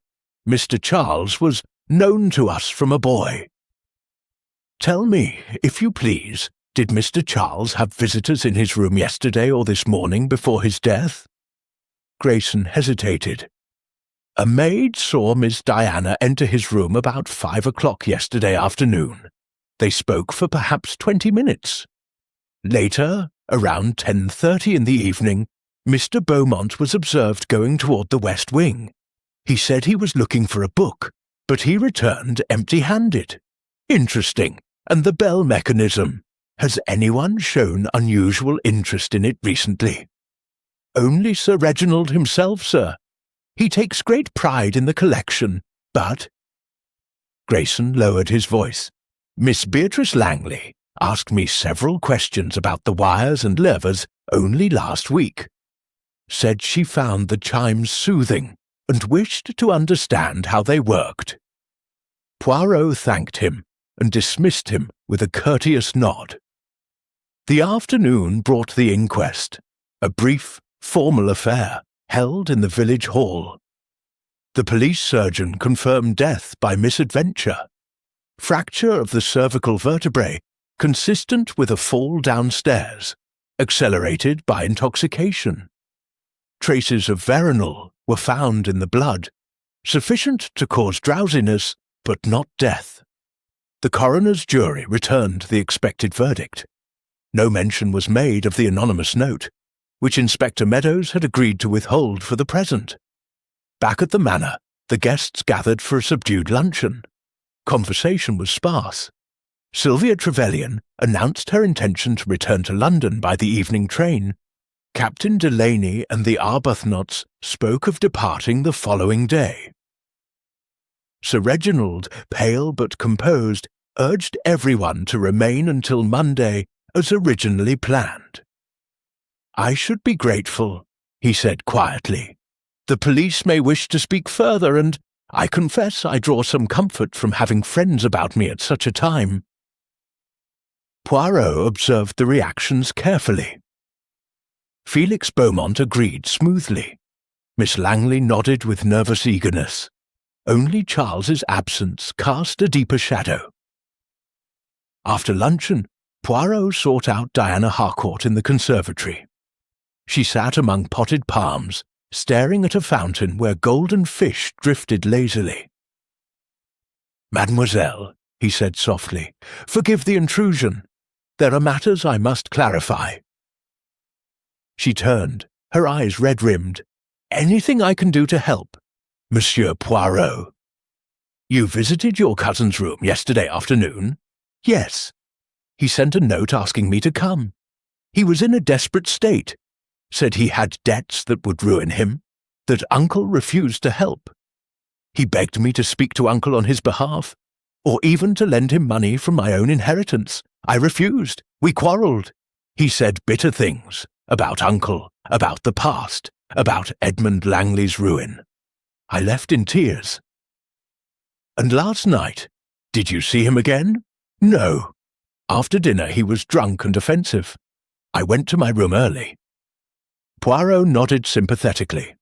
Mr. Charles was known to us from a boy." "Tell me, if you please, did Mr. Charles have visitors in his room yesterday or this morning before his death?" Grayson hesitated. "A maid saw Miss Diana enter his room about 5 o'clock yesterday afternoon. They spoke for perhaps 20 minutes. Later, around 10:30 in the evening, Mr. Beaumont was observed going toward the west wing. He said he was looking for a book, but he returned empty-handed. Interesting. And the bell mechanism. Has anyone shown unusual interest in it recently?" "Only Sir Reginald himself, sir. He takes great pride in the collection, but—" Grayson lowered his voice. "Miss Beatrice Langley asked me several questions about the wires and levers only last week. Said she found the chimes soothing and wished to understand how they worked." Poirot thanked him and dismissed him with a courteous nod. The afternoon brought the inquest, a brief, formal affair held in the village hall. The police surgeon confirmed death by misadventure. Fracture of the cervical vertebrae consistent with a fall downstairs, accelerated by intoxication. Traces of veronal were found in the blood, sufficient to cause drowsiness, but not death. The coroner's jury returned the expected verdict. No mention was made of the anonymous note, which Inspector Meadows had agreed to withhold for the present. Back at the manor, the guests gathered for a subdued luncheon. Conversation was sparse. Sylvia Trevelyan announced her intention to return to London by the evening train. Captain Delaney and the Arbuthnotts spoke of departing the following day. Sir Reginald, pale but composed, urged everyone to remain until Monday as originally planned. "I should be grateful," he said quietly. "The police may wish to speak further, and I confess I draw some comfort from having friends about me at such a time." Poirot observed the reactions carefully. Felix Beaumont agreed smoothly. Miss Langley nodded with nervous eagerness. Only Charles's absence cast a deeper shadow. After luncheon, Poirot sought out Diana Harcourt in the conservatory. She sat among potted palms, staring at a fountain where golden fish drifted lazily. "Mademoiselle," he said softly. "Forgive the intrusion. There are matters I must clarify." She turned, her eyes red-rimmed. "Anything I can do to help, Monsieur Poirot?" "You visited your cousin's room yesterday afternoon?" "Yes. He sent a note asking me to come. He was in a desperate state. Said he had debts that would ruin him, that Uncle refused to help. He begged me to speak to Uncle on his behalf, or even to lend him money from my own inheritance. I refused. We quarrelled. He said bitter things about Uncle, about the past, about Edmund Langley's ruin. I left in tears." "And last night, did you see him again?" "No. After dinner he was drunk and offensive. I went to my room early." Poirot nodded sympathetically.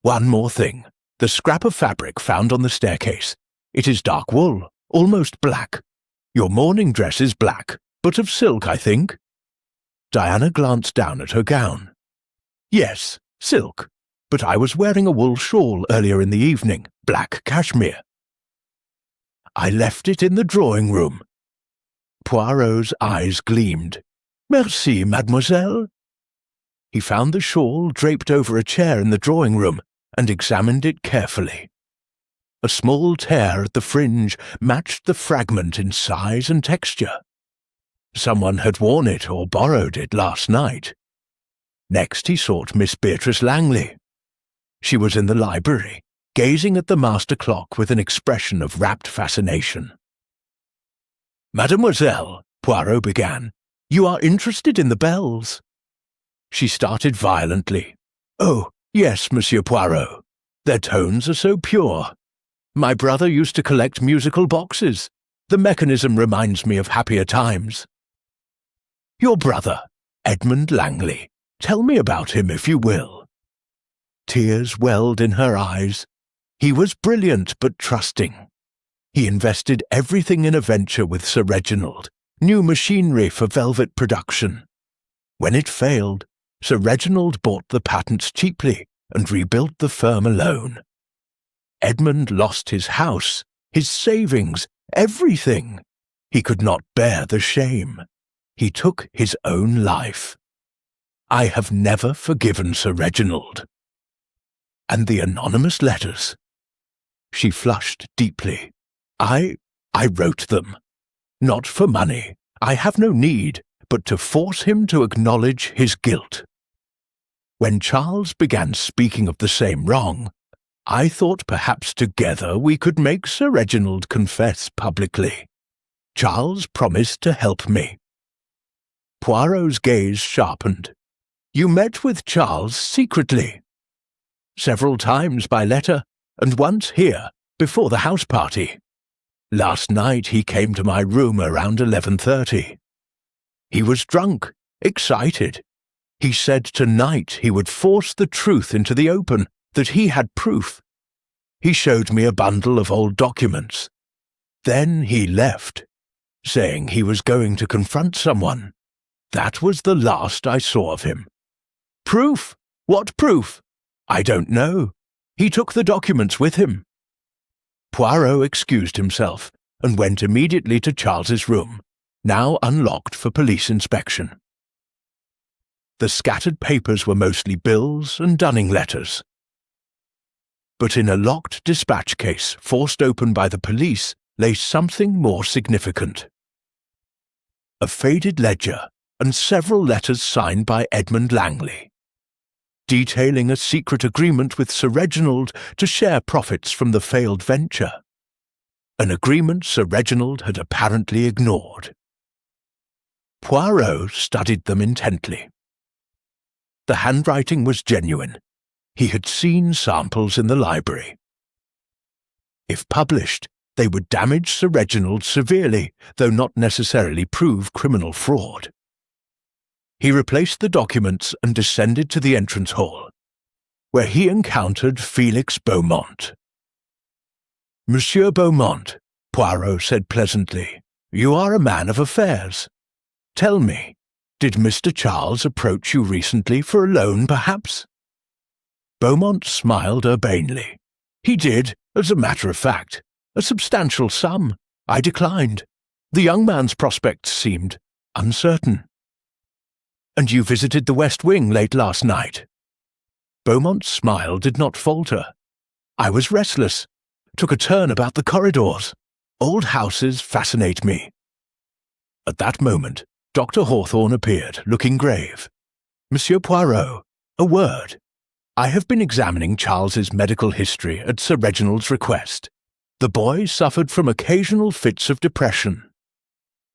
"One more thing. The scrap of fabric found on the staircase. It is dark wool, almost black. Your morning dress is black, but of silk, I think." Diana glanced down at her gown. "Yes, silk, but I was wearing a wool shawl earlier in the evening, black cashmere." "I left it in the drawing-room." Poirot's eyes gleamed. "Merci, mademoiselle." He found the shawl draped over a chair in the drawing-room and examined it carefully. A small tear at the fringe matched the fragment in size and texture. Someone had worn it or borrowed it last night. Next he sought Miss Beatrice Langley. She was in the library, gazing at the master clock with an expression of rapt fascination. "Mademoiselle," Poirot began, "you are interested in the bells." She started violently. "Oh, yes, Monsieur Poirot. Their tones are so pure. My brother used to collect musical boxes. The mechanism reminds me of happier times." "Your brother, Edmund Langley. Tell me about him, if you will." Tears welled in her eyes. He was brilliant but trusting. He invested everything in a venture with Sir Reginald, new machinery for velvet production. When it failed, Sir Reginald bought the patents cheaply and rebuilt the firm alone. Edmund lost his house, his savings, everything. He could not bear the shame. He took his own life. I have never forgiven Sir Reginald. And the anonymous letters. She flushed deeply. I wrote them. Not for money. I have no need, but to force him to acknowledge his guilt. When Charles began speaking of the same wrong, I thought perhaps together we could make Sir Reginald confess publicly. Charles promised to help me. Poirot's gaze sharpened. "You met with Charles secretly?" "Several times by letter, and once here, before the house party. Last night he came to my room around 11:30. He was drunk, excited. He said tonight he would force the truth into the open, that he had proof. He showed me a bundle of old documents. Then he left, saying he was going to confront someone. That was the last I saw of him." "Proof? What proof?" "I don't know. He took the documents with him." Poirot excused himself and went immediately to Charles's room, now unlocked for police inspection. The scattered papers were mostly bills and dunning letters. But in a locked dispatch case forced open by the police lay something more significant. A faded ledger and several letters signed by Edmund Langley, detailing a secret agreement with Sir Reginald to share profits from the failed venture. An agreement Sir Reginald had apparently ignored. Poirot studied them intently. The handwriting was genuine. He had seen samples in the library. If published, they would damage Sir Reginald severely, though not necessarily prove criminal fraud. He replaced the documents and descended to the entrance hall, where he encountered Felix Beaumont. "Monsieur Beaumont," Poirot said pleasantly, "you are a man of affairs. Tell me, did Mr. Charles approach you recently for a loan, perhaps?" Beaumont smiled urbanely. "He did, as a matter of fact. A substantial sum, I declined. The young man's prospects seemed uncertain. And you visited the West Wing late last night? Beaumont's smile did not falter. I was restless, took a turn about the corridors. Old houses fascinate me. At that moment, Dr. Hawthorne appeared, looking grave. Monsieur Poirot, a word. I have been examining Charles's medical history at Sir Reginald's request. The boy suffered from occasional fits of depression.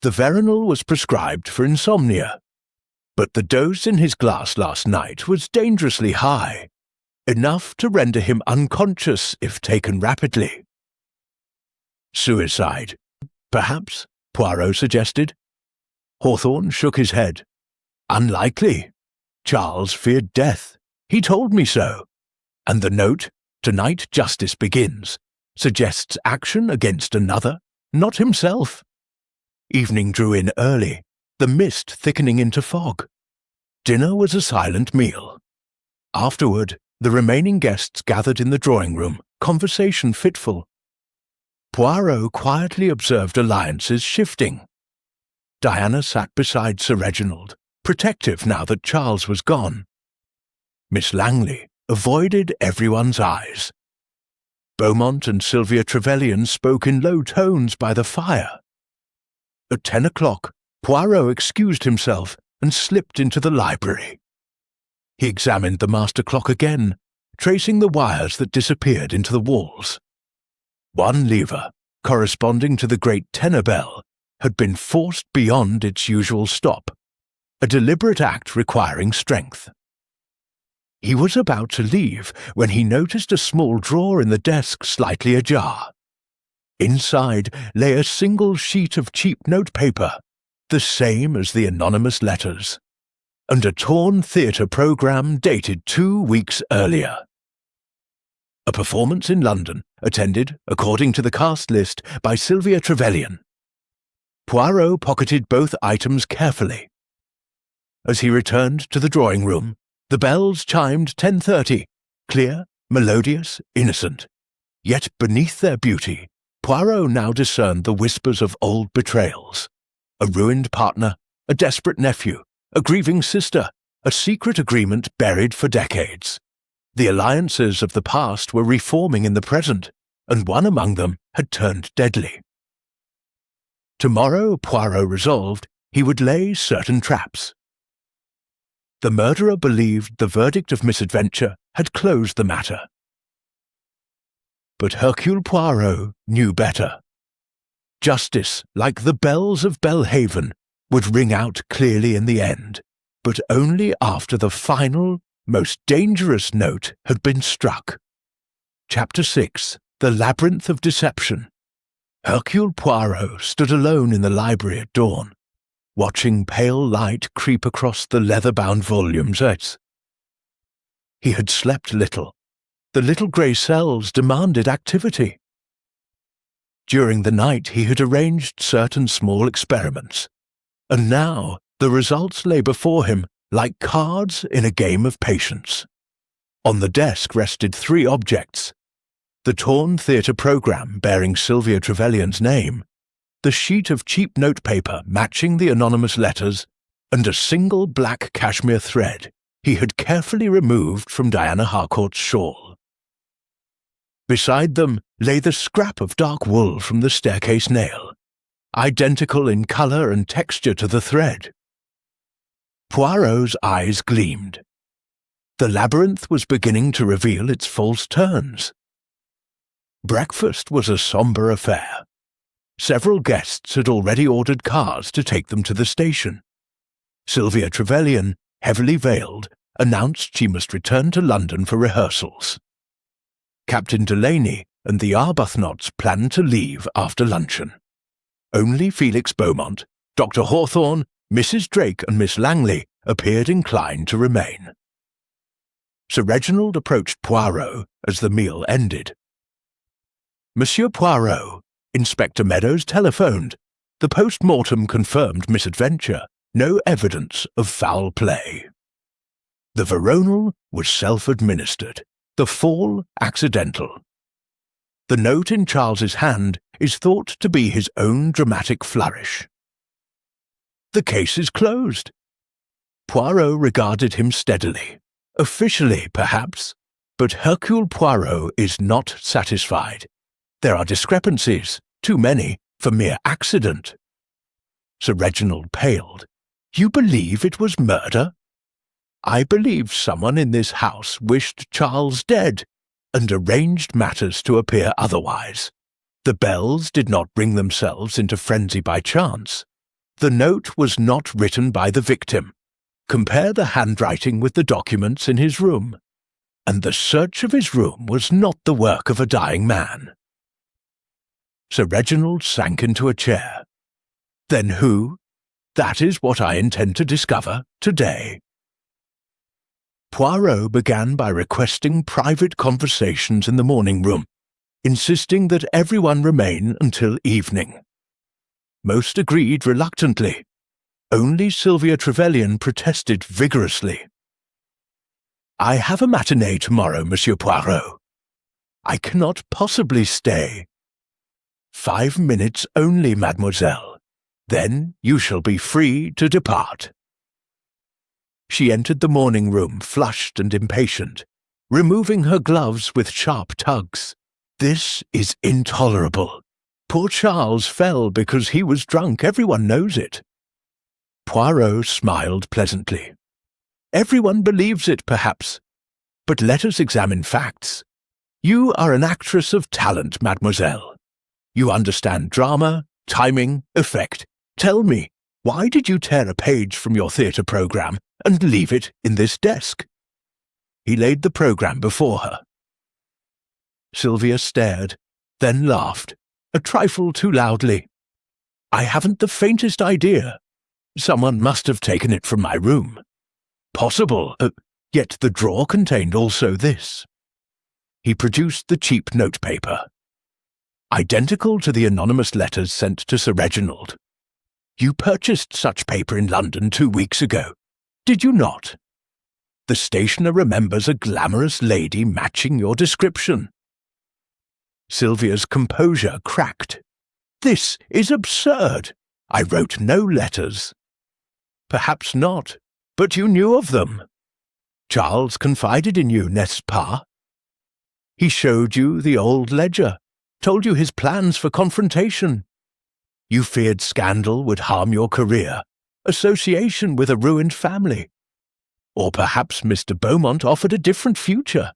The veronal was prescribed for insomnia, but the dose in his glass last night was dangerously high, enough to render him unconscious if taken rapidly. Suicide, perhaps, Poirot suggested. Hawthorne shook his head. Unlikely. Charles feared death. He told me so. And the note, "Tonight justice begins," suggests action against another, not himself. Evening drew in early, the mist thickening into fog. Dinner was a silent meal. Afterward, the remaining guests gathered in the drawing-room, conversation fitful. Poirot quietly observed alliances shifting. Diana sat beside Sir Reginald, protective now that Charles was gone. Miss Langley avoided everyone's eyes. Beaumont and Sylvia Trevelyan spoke in low tones by the fire. At 10 o'clock, Poirot excused himself and slipped into the library. He examined the master clock again, tracing the wires that disappeared into the walls. One lever, corresponding to the great tenor bell, had been forced beyond its usual stop, a deliberate act requiring strength. He was about to leave when he noticed a small drawer in the desk slightly ajar. Inside lay a single sheet of cheap notepaper, the same as the anonymous letters, and a torn theatre programme dated 2 weeks earlier. A performance in London, attended, according to the cast list, by Sylvia Trevelyan. Poirot pocketed both items carefully. As he returned to the drawing-room, the bells chimed 10:30, clear, melodious, innocent. Yet beneath their beauty, Poirot now discerned the whispers of old betrayals. A ruined partner, a desperate nephew, a grieving sister, a secret agreement buried for decades. The alliances of the past were reforming in the present, and one among them had turned deadly. Tomorrow, Poirot resolved, he would lay certain traps. The murderer believed the verdict of misadventure had closed the matter. But Hercule Poirot knew better. Justice, like the bells of Belhaven, would ring out clearly in the end, but only after the final, most dangerous note had been struck. Chapter 6. The Labyrinth of Deception. Hercule Poirot stood alone in the library at dawn, watching pale light creep across the leather-bound volumes. He had slept little. The little grey cells demanded activity. During the night he had arranged certain small experiments, and now the results lay before him like cards in a game of patience. On the desk rested 3 objects: the torn theatre programme bearing Sylvia Trevelyan's name, the sheet of cheap notepaper matching the anonymous letters, and a single black cashmere thread he had carefully removed from Diana Harcourt's shawl. Beside them lay the scrap of dark wool from the staircase nail, identical in colour and texture to the thread. Poirot's eyes gleamed. The labyrinth was beginning to reveal its false turns. Breakfast was a sombre affair. Several guests had already ordered cars to take them to the station. Sylvia Trevelyan, heavily veiled, announced she must return to London for rehearsals. Captain Delaney and the Arbuthnotts planned to leave after luncheon. Only Felix Beaumont, Dr. Hawthorne, Mrs. Drake and Miss Langley appeared inclined to remain. Sir Reginald approached Poirot as the meal ended. "Monsieur Poirot, Inspector Meadows telephoned. The post-mortem confirmed misadventure, no evidence of foul play. The veronal was self-administered, the fall accidental. The note in Charles's hand is thought to be his own dramatic flourish. The case is closed. Poirot regarded him steadily. Officially, perhaps, but Hercule Poirot is not satisfied. There are discrepancies, too many, for mere accident. Sir Reginald paled. You believe it was murder? I believe someone in this house wished Charles dead, and arranged matters to appear otherwise. The bells did not bring themselves into frenzy by chance. The note was not written by the victim. Compare the handwriting with the documents in his room. And the search of his room was not the work of a dying man. Sir Reginald sank into a chair. Then who? That is what I intend to discover today. Poirot began by requesting private conversations in the morning room, insisting that everyone remain until evening. Most agreed reluctantly. Only Sylvia Trevelyan protested vigorously. I have a matinée tomorrow, Monsieur Poirot. I cannot possibly stay. 5 minutes only, mademoiselle. Then you shall be free to depart. She entered the morning room flushed and impatient, removing her gloves with sharp tugs. This is intolerable. Poor Charles fell because he was drunk, everyone knows it. Poirot smiled pleasantly. Everyone believes it, perhaps. But let us examine facts. You are an actress of talent, mademoiselle. You understand drama, timing, effect. Tell me, why did you tear a page from your theatre programme and leave it in this desk? He laid the programme before her. Sylvia stared, then laughed, a trifle too loudly. I haven't the faintest idea. Someone must have taken it from my room. Possible, yet the drawer contained also this. He produced the cheap notepaper. Identical to the anonymous letters sent to Sir Reginald. You purchased such paper in London 2 weeks ago, did you not? The stationer remembers a glamorous lady matching your description. Sylvia's composure cracked. This is absurd. I wrote no letters. Perhaps not, but you knew of them. Charles confided in you, n'est-ce pas? He showed you the old ledger, told you his plans for confrontation. You feared scandal would harm your career, association with a ruined family. Or perhaps Mr. Beaumont offered a different future.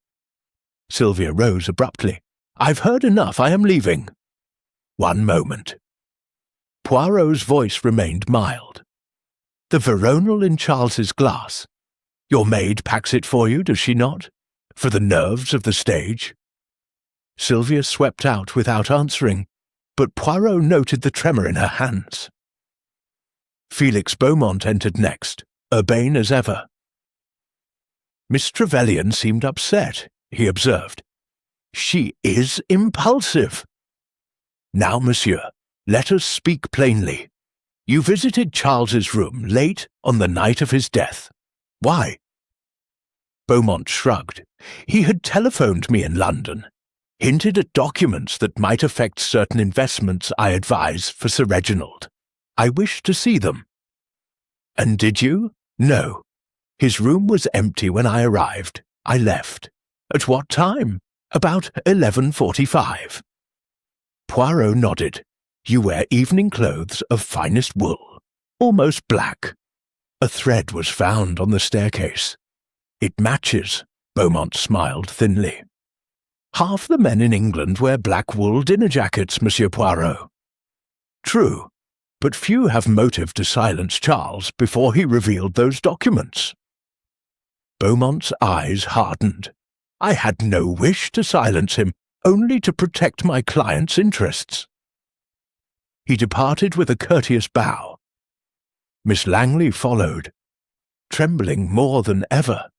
Sylvia rose abruptly. I've heard enough, I am leaving. One moment. Poirot's voice remained mild. The veronal in Charles's glass. Your maid packs it for you, does she not? For the nerves of the stage? Sylvia swept out without answering, but Poirot noted the tremor in her hands. Felix Beaumont entered next, urbane as ever. Miss Trevelyan seemed upset, he observed. She is impulsive. Now, monsieur, let us speak plainly. You visited Charles's room late on the night of his death. Why? Beaumont shrugged. He had telephoned me in London, hinted at documents that might affect certain investments I advise for Sir Reginald. I wished to see them. And did you? No. His room was empty when I arrived. I left. At what time? About 11:45. Poirot nodded. You wear evening clothes of finest wool, almost black. A thread was found on the staircase. It matches, Beaumont smiled thinly. Half the men in England wear black wool dinner jackets, Monsieur Poirot. True, but few have motive to silence Charles before he revealed those documents. Beaumont's eyes hardened. I had no wish to silence him, only to protect my client's interests. He departed with a courteous bow. Miss Langley followed, trembling more than ever.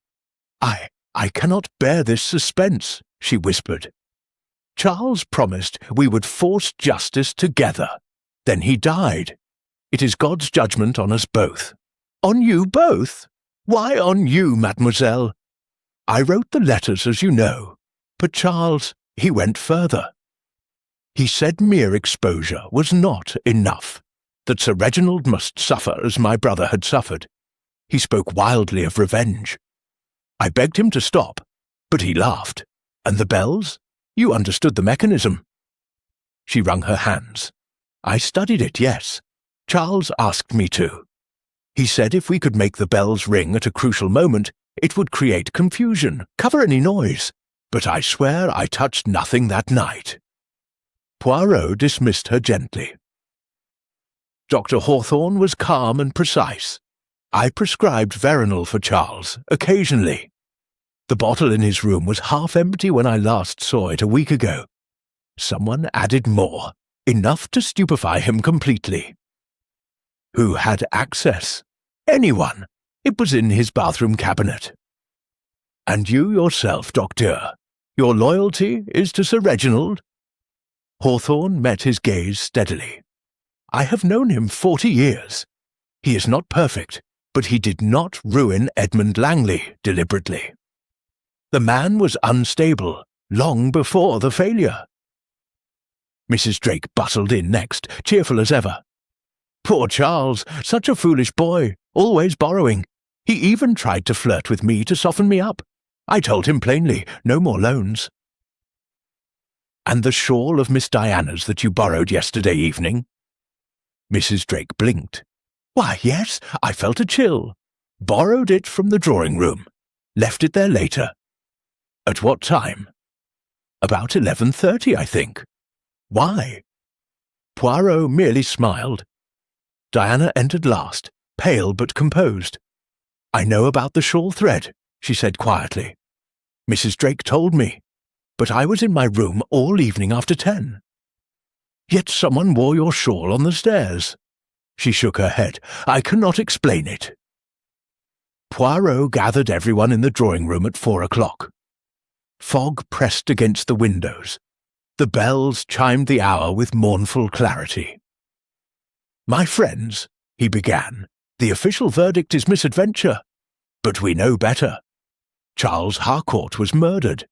I cannot bear this suspense, she whispered. Charles promised we would force justice together. Then he died. It is God's judgment on us both. On you both? Why on you, mademoiselle? I wrote the letters, as you know, but Charles, he went further. He said mere exposure was not enough, that Sir Reginald must suffer as my brother had suffered. He spoke wildly of revenge. I begged him to stop, but he laughed. And the bells? You understood the mechanism. She wrung her hands. I studied it, yes. Charles asked me to. He said if we could make the bells ring at a crucial moment, it would create confusion, cover any noise. But I swear I touched nothing that night. Poirot dismissed her gently. Dr. Hawthorne was calm and precise. I prescribed veronal for Charles, occasionally. The bottle in his room was half empty when I last saw it a week ago. Someone added more, enough to stupefy him completely. Who had access? Anyone. It was in his bathroom cabinet. And you yourself, Docteur, your loyalty is to Sir Reginald? Hawthorne met his gaze steadily. I have known him 40 years. He is not perfect, but he did not ruin Edmund Langley deliberately. The man was unstable long before the failure. Mrs. Drake bustled in next, cheerful as ever. Poor Charles, such a foolish boy, always borrowing. He even tried to flirt with me to soften me up. I told him plainly, no more loans. And the shawl of Miss Diana's that you borrowed yesterday evening? Mrs. Drake blinked. Why, yes, I felt a chill. Borrowed it from the drawing-room. Left it there later. At what time? About 11:30, I think. Why? Poirot merely smiled. Diana entered last, pale but composed. I know about the shawl thread, she said quietly. Mrs. Drake told me, but I was in my room all evening after 10. Yet someone wore your shawl on the stairs. She shook her head. I cannot explain it. Poirot gathered everyone in the drawing-room at 4 o'clock. Fog pressed against the windows. The bells chimed the hour with mournful clarity. My friends, he began, the official verdict is misadventure. But we know better. Charles Harcourt was murdered,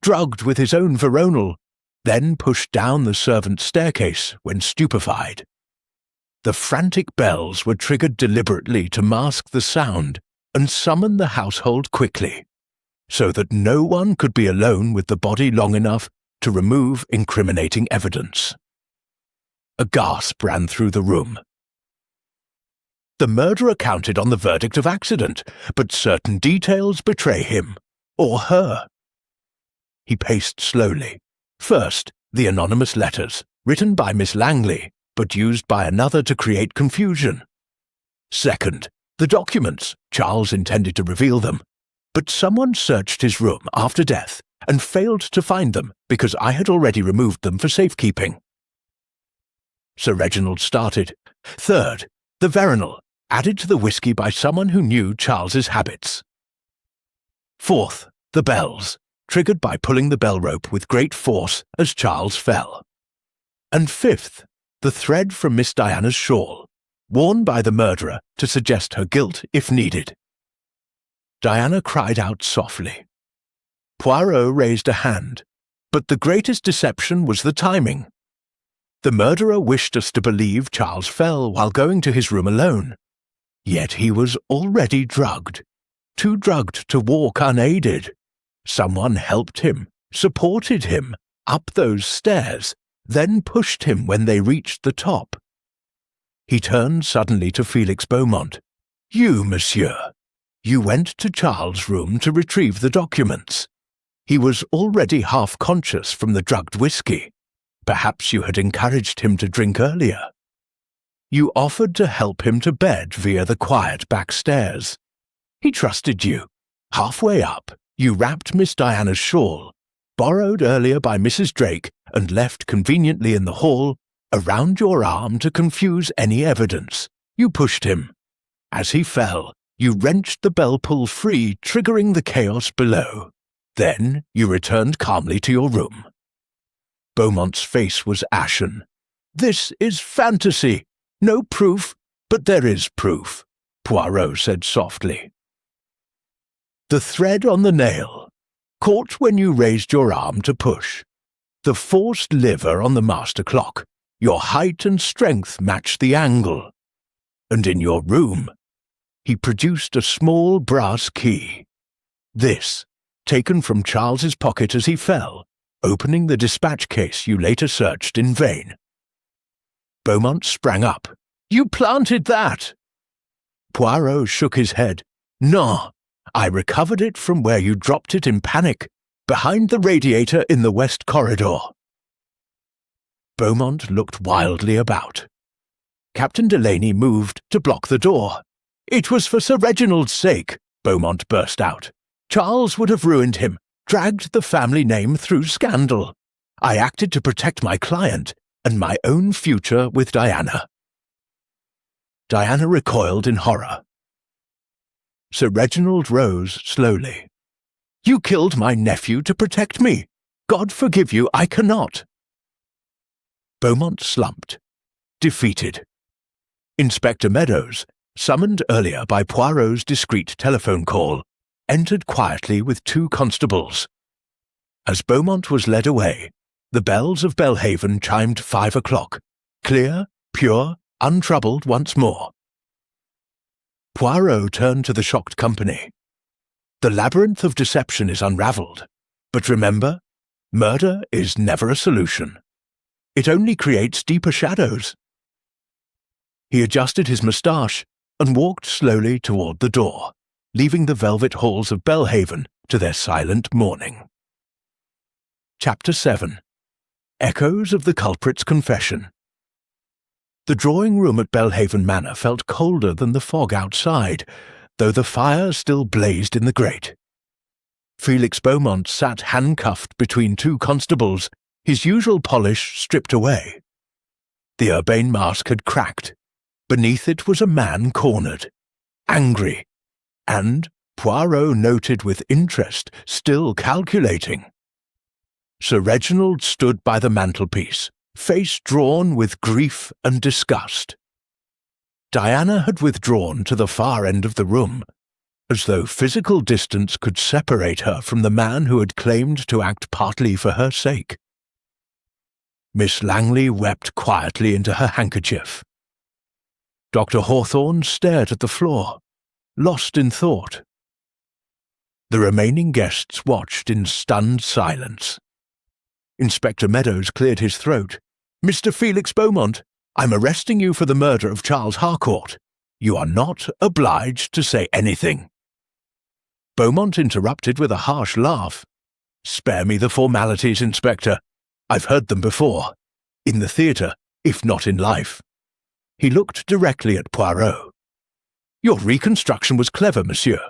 drugged with his own veronal, then pushed down the servants' staircase when stupefied. The frantic bells were triggered deliberately to mask the sound and summon the household quickly, so that no one could be alone with the body long enough to remove incriminating evidence. A gasp ran through the room. The murderer counted on the verdict of accident, but certain details betray him, or her. He paced slowly. First, the anonymous letters, written by Miss Langley, but used by another to create confusion. Second, the documents. Charles intended to reveal them, but someone searched his room after death and failed to find them because I had already removed them for safekeeping. Sir Reginald started. Third, the veronal, added to the whisky by someone who knew Charles's habits. Fourth, the bells, triggered by pulling the bell rope with great force as Charles fell. And fifth, the thread from Miss Diana's shawl, worn by the murderer to suggest her guilt if needed. Diana cried out softly. Poirot raised a hand, but the greatest deception was the timing. The murderer wished us to believe Charles fell while going to his room alone. Yet he was already drugged, too drugged to walk unaided. Someone helped him, supported him, up those stairs, then pushed him when they reached the top. He turned suddenly to Felix Beaumont. You, monsieur. You went to Charles' room to retrieve the documents. He was already half conscious from the drugged whisky. Perhaps you had encouraged him to drink earlier. You offered to help him to bed via the quiet back stairs. He trusted you. Halfway up, you wrapped Miss Diana's shawl, borrowed earlier by Mrs. Drake and left conveniently in the hall, around your arm to confuse any evidence. You pushed him. As he fell, you wrenched the bell pull free, triggering the chaos below. Then you returned calmly to your room. Beaumont's face was ashen. This is fantasy. No proof, but there is proof, Poirot said softly. The thread on the nail, caught when you raised your arm to push. The forced lever on the master clock. Your height and strength match the angle. And in your room, he produced a small brass key. This, taken from Charles's pocket as he fell, opening the dispatch case you later searched in vain. Beaumont sprang up. You planted that! Poirot shook his head. No, I recovered it from where you dropped it in panic, behind the radiator in the west corridor. Beaumont looked wildly about. Captain Delaney moved to block the door. It was for Sir Reginald's sake, Beaumont burst out. Charles would have ruined him, dragged the family name through scandal. I acted to protect my client and my own future with Diana. Diana recoiled in horror. Sir Reginald rose slowly. You killed my nephew to protect me. God forgive you, I cannot. Beaumont slumped, defeated. Inspector Meadows, summoned earlier by Poirot's discreet telephone call, entered quietly with 2 constables. As Beaumont was led away, the bells of Belhaven chimed 5 o'clock, clear, pure, untroubled once more. Poirot turned to the shocked company. The labyrinth of deception is unravelled, but remember, murder is never a solution. It only creates deeper shadows. He adjusted his moustache and walked slowly toward the door, leaving the velvet halls of Belhaven to their silent mourning. Chapter 7. Echoes of the culprit's confession. The drawing-room at Belhaven Manor felt colder than the fog outside, though the fire still blazed in the grate. Felix Beaumont sat handcuffed between 2 constables, his usual polish stripped away. The urbane mask had cracked. Beneath it was a man cornered, angry, and, Poirot noted with interest, still calculating. Sir Reginald stood by the mantelpiece, face drawn with grief and disgust. Diana had withdrawn to the far end of the room, as though physical distance could separate her from the man who had claimed to act partly for her sake. Miss Langley wept quietly into her handkerchief. Dr. Hawthorne stared at the floor, lost in thought. The remaining guests watched in stunned silence. Inspector Meadows cleared his throat. Mr. Felix Beaumont, I'm arresting you for the murder of Charles Harcourt. You are not obliged to say anything. Beaumont interrupted with a harsh laugh. Spare me the formalities, Inspector. I've heard them before. In the theatre, if not in life. He looked directly at Poirot. Your reconstruction was clever, monsieur.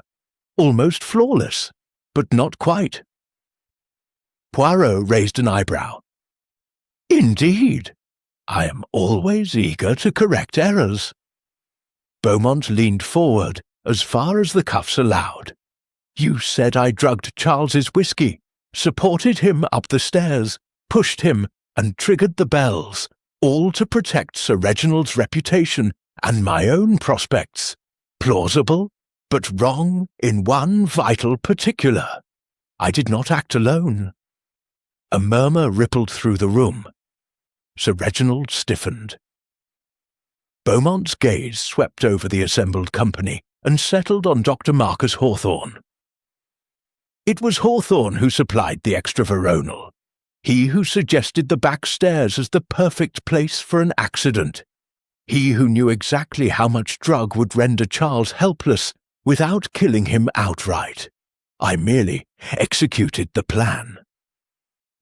Almost flawless, but not quite. Poirot raised an eyebrow. Indeed. I am always eager to correct errors. Beaumont leaned forward as far as the cuffs allowed. You said I drugged Charles's whiskey, supported him up the stairs, pushed him, and triggered the bells, all to protect Sir Reginald's reputation and my own prospects. Plausible, but wrong in one vital particular. I did not act alone. A murmur rippled through the room. Sir Reginald stiffened. Beaumont's gaze swept over the assembled company and settled on Dr. Marcus Hawthorne. It was Hawthorne who supplied the extra veronal. He who suggested the back stairs as the perfect place for an accident. He who knew exactly how much drug would render Charles helpless without killing him outright. I merely executed the plan.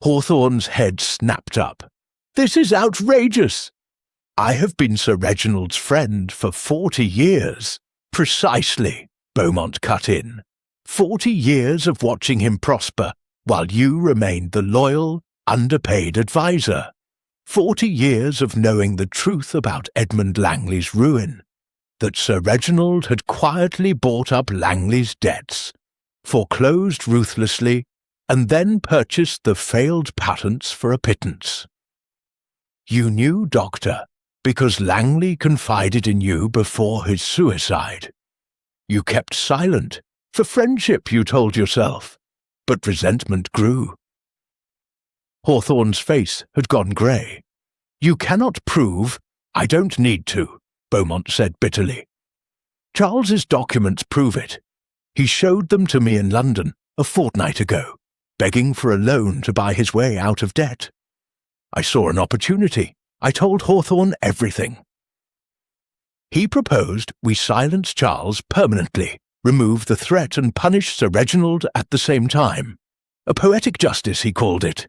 Hawthorne's head snapped up. This is outrageous! I have been Sir Reginald's friend for 40 years. Precisely, Beaumont cut in. 40 years of watching him prosper, while you remained the loyal, underpaid adviser. 40 years of knowing the truth about Edmund Langley's ruin, that Sir Reginald had quietly bought up Langley's debts, foreclosed ruthlessly, and then purchased the failed patents for a pittance. You knew, Doctor, because Langley confided in you before his suicide. You kept silent, for friendship, you told yourself, but resentment grew. Hawthorne's face had gone grey. "You cannot prove—" "I don't need to," Beaumont said bitterly. "Charles's documents prove it. He showed them to me in London a fortnight ago, begging for a loan to buy his way out of debt. I saw an opportunity. I told Hawthorne everything. He proposed we silence Charles permanently, remove the threat and punish Sir Reginald at the same time. A poetic justice, he called it."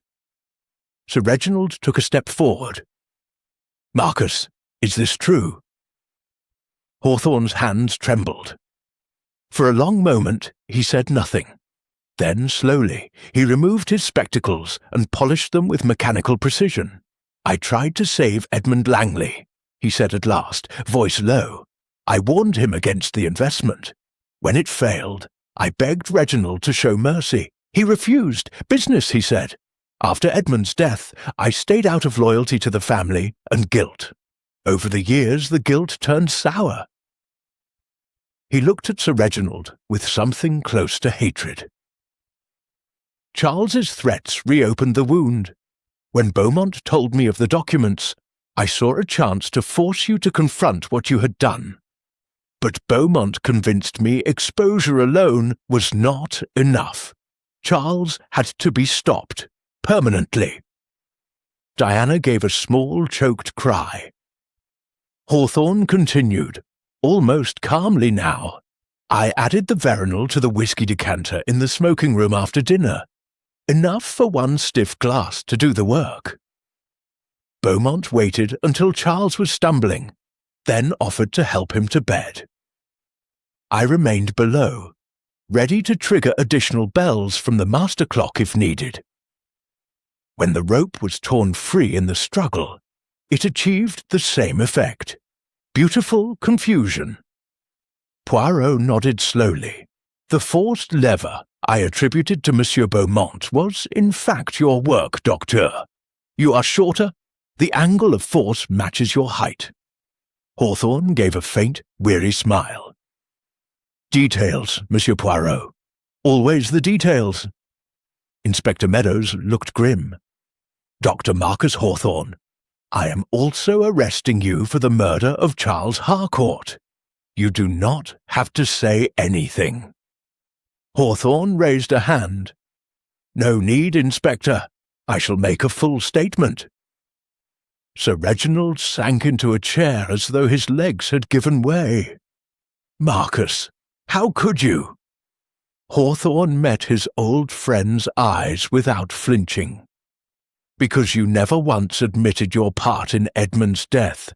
Sir Reginald took a step forward. "Marcus, is this true?" Hawthorne's hands trembled. For a long moment he said nothing. Then, slowly, he removed his spectacles and polished them with mechanical precision. "I tried to save Edmund Langley," he said at last, voice low. "I warned him against the investment. When it failed, I begged Reginald to show mercy. He refused. Business, he said. After Edmund's death, I stayed out of loyalty to the family and guilt. Over the years, the guilt turned sour." He looked at Sir Reginald with something close to hatred. "Charles's threats reopened the wound. When Beaumont told me of the documents, I saw a chance to force you to confront what you had done. But Beaumont convinced me exposure alone was not enough. Charles had to be stopped, permanently." Diana gave a small, choked cry. Hawthorne continued, almost calmly now. "I added the veronal to the whisky decanter in the smoking room after dinner. Enough for one stiff glass to do the work. Beaumont waited until Charles was stumbling, then offered to help him to bed. I remained below, ready to trigger additional bells from the master clock if needed. When the rope was torn free in the struggle, it achieved the same effect. Beautiful confusion." Poirot nodded slowly. "The forced lever I attributed to Monsieur Beaumont was, in fact, your work, Docteur. You are shorter. The angle of force matches your height." Hawthorne gave a faint, weary smile. "Details, Monsieur Poirot. Always the details." Inspector Meadows looked grim. "Dr. Marcus Hawthorne, I am also arresting you for the murder of Charles Harcourt. You do not have to say anything." Hawthorne raised a hand. "No need, Inspector. I shall make a full statement." Sir Reginald sank into a chair as though his legs had given way. "Marcus, how could you?" Hawthorne met his old friend's eyes without flinching. "Because you never once admitted your part in Edmund's death.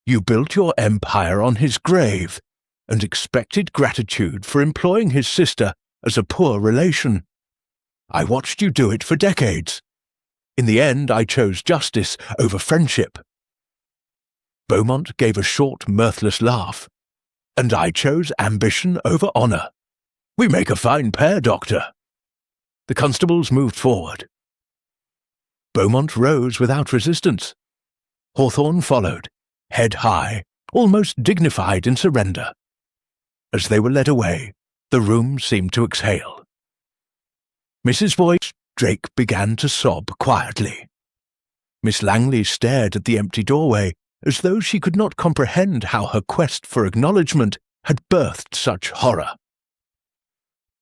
You built your empire on his grave, and expected gratitude for employing his sister as a poor relation. I watched you do it for decades. In the end, I chose justice over friendship." Beaumont gave a short, mirthless laugh. "And I chose ambition over honour. We make a fine pair, Doctor." The constables moved forward. Beaumont rose without resistance. Hawthorne followed, head high, almost dignified in surrender. As they were led away, the room seemed to exhale. Mrs. Voigt Drake began to sob quietly. Miss Langley stared at the empty doorway as though she could not comprehend how her quest for acknowledgment had birthed such horror.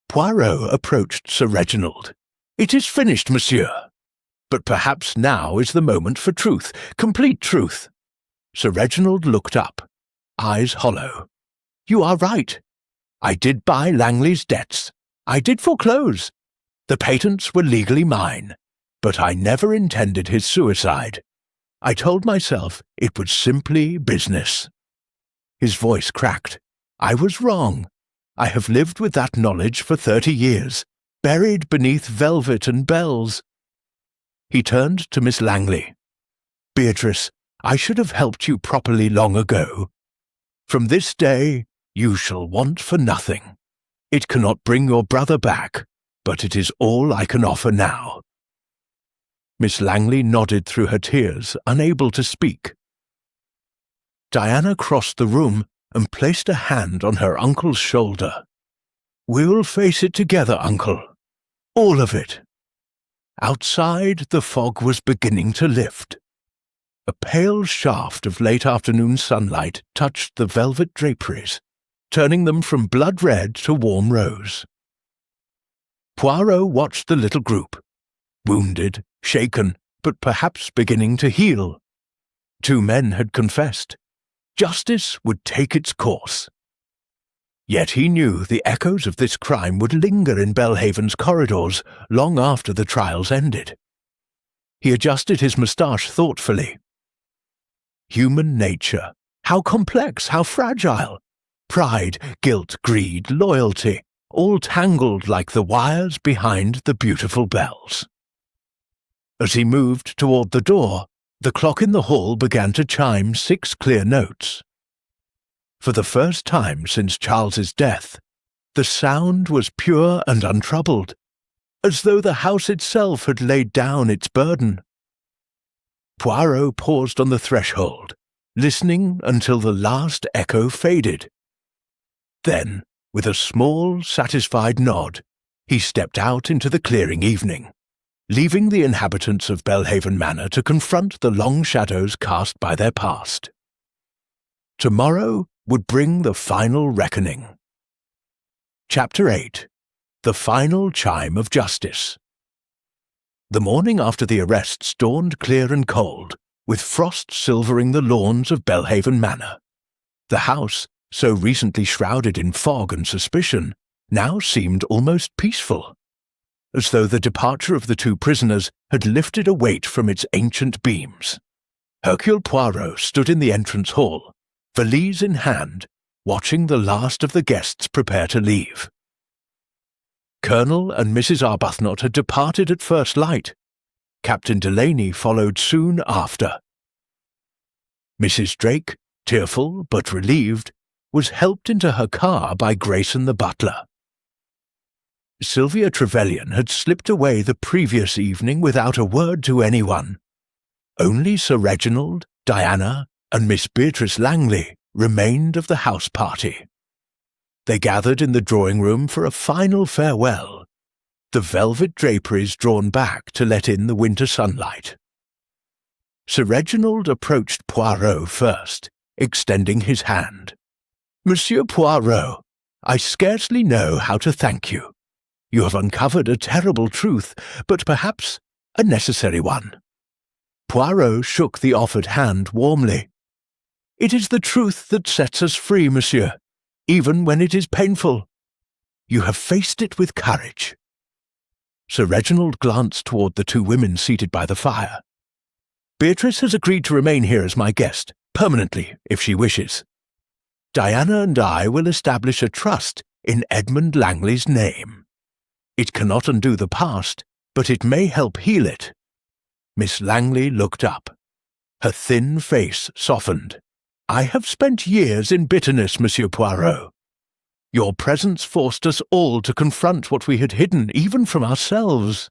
Poirot approached Sir Reginald. "It is finished, monsieur. But perhaps now is the moment for truth, complete truth." Sir Reginald looked up, eyes hollow. "You are right. I did buy Langley's debts. I did foreclose. The patents were legally mine, but I never intended his suicide. I told myself it was simply business." His voice cracked. "I was wrong. I have lived with that knowledge for 30 years, buried beneath velvet and bells." He turned to Miss Langley. "Beatrice, I should have helped you properly long ago. From this day, you shall want for nothing. It cannot bring your brother back, but it is all I can offer now." Miss Langley nodded through her tears, unable to speak. Diana crossed the room and placed a hand on her uncle's shoulder. "We'll face it together, uncle. All of it." Outside, the fog was beginning to lift. A pale shaft of late afternoon sunlight touched the velvet draperies, turning them from blood red to warm rose. Poirot watched the little group, wounded, shaken, but perhaps beginning to heal. 2 men had confessed. Justice would take its course. Yet he knew the echoes of this crime would linger in Belhaven's corridors long after the trials ended. He adjusted his moustache thoughtfully. Human nature, how complex, how fragile! Pride, guilt, greed, loyalty, all tangled like the wires behind the beautiful bells. As he moved toward the door, the clock in the hall began to chime 6 clear notes. For the first time since Charles's death, the sound was pure and untroubled, as though the house itself had laid down its burden. Poirot paused on the threshold, listening until the last echo faded. Then, with a small, satisfied nod, he stepped out into the clearing evening, leaving the inhabitants of Belhaven Manor to confront the long shadows cast by their past. Tomorrow would bring the final reckoning. Chapter 8. The Final Chime of Justice. The morning after the arrests dawned clear and cold, with frost silvering the lawns of Belhaven Manor. The house, so recently shrouded in fog and suspicion, now seemed almost peaceful, as though the departure of the 2 prisoners had lifted a weight from its ancient beams. Hercule Poirot stood in the entrance hall, valise in hand, watching the last of the guests prepare to leave. Colonel and Mrs. Arbuthnot had departed at first light. Captain Delaney followed soon after. Mrs. Drake, tearful but relieved, was helped into her car by Grayson the butler. Sylvia Trevelyan had slipped away the previous evening without a word to anyone. Only Sir Reginald, Diana, and Miss Beatrice Langley remained of the house party. They gathered in the drawing-room for a final farewell, the velvet draperies drawn back to let in the winter sunlight. Sir Reginald approached Poirot first, extending his hand. "Monsieur Poirot, I scarcely know how to thank you. You have uncovered a terrible truth, but perhaps a necessary one." Poirot shook the offered hand warmly. "It is the truth that sets us free, monsieur, even when it is painful. You have faced it with courage." Sir Reginald glanced toward the 2 women seated by the fire. "Beatrice has agreed to remain here as my guest, permanently, if she wishes. Diana and I will establish a trust in Edmund Langley's name. It cannot undo the past, but it may help heal it." Miss Langley looked up. Her thin face softened. "I have spent years in bitterness, Monsieur Poirot. Your presence forced us all to confront what we had hidden even from ourselves.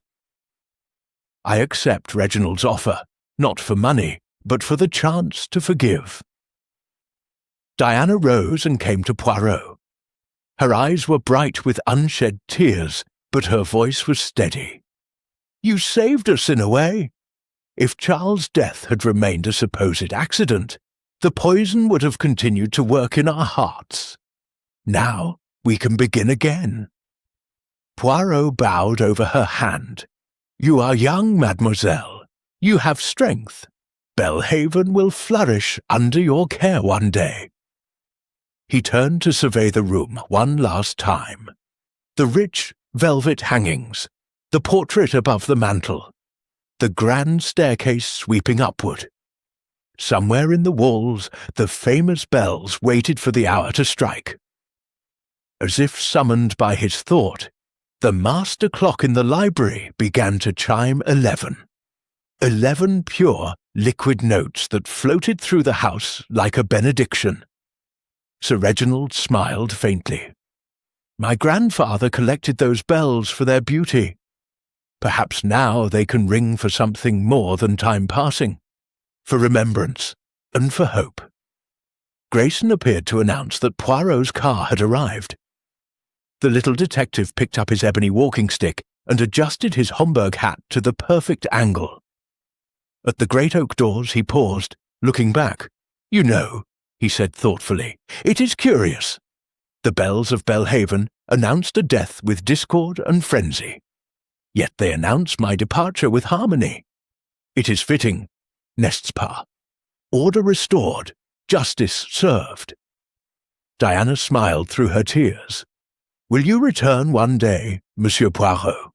I accept Reginald's offer, not for money, but for the chance to forgive." Diana rose and came to Poirot. Her eyes were bright with unshed tears, but her voice was steady. "You saved us in a way. If Charles' death had remained a supposed accident, the poison would have continued to work in our hearts. Now we can begin again." Poirot bowed over her hand. "You are young, mademoiselle. You have strength. Belhaven will flourish under your care one day." He turned to survey the room one last time. The rich velvet hangings, the portrait above the mantel, the grand staircase sweeping upward. Somewhere in the walls, the famous bells waited for the hour to strike. As if summoned by his thought, the master clock in the library began to chime 11. 11 pure, liquid notes that floated through the house like a benediction. Sir Reginald smiled faintly. "My grandfather collected those bells for their beauty. Perhaps now they can ring for something more than time passing, for remembrance and for hope." Grayson appeared to announce that Poirot's car had arrived. The little detective picked up his ebony walking stick and adjusted his Homburg hat to the perfect angle. At the great oak doors he paused, looking back. "You know," he said thoughtfully, "it is curious. The bells of Belhaven announced a death with discord and frenzy. Yet they announce my departure with harmony. It is fitting, n'est-ce pas? Order restored, justice served." Diana smiled through her tears. "Will you return one day, Monsieur Poirot?"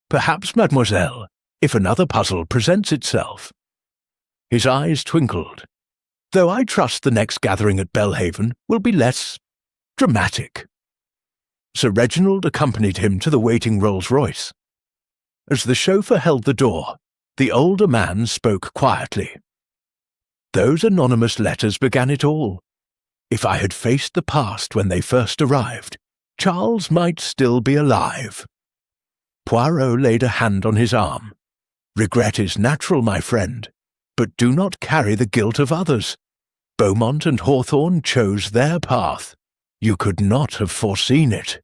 "Perhaps, mademoiselle, if another puzzle presents itself." His eyes twinkled. "Though I trust the next gathering at Belhaven will be less dramatic." Sir Reginald accompanied him to the waiting Rolls-Royce. As the chauffeur held the door, the older man spoke quietly. "Those anonymous letters began it all. If I had faced the past when they first arrived, Charles might still be alive." Poirot laid a hand on his arm. "Regret is natural, my friend, but do not carry the guilt of others. Beaumont and Hawthorne chose their path. You could not have foreseen it."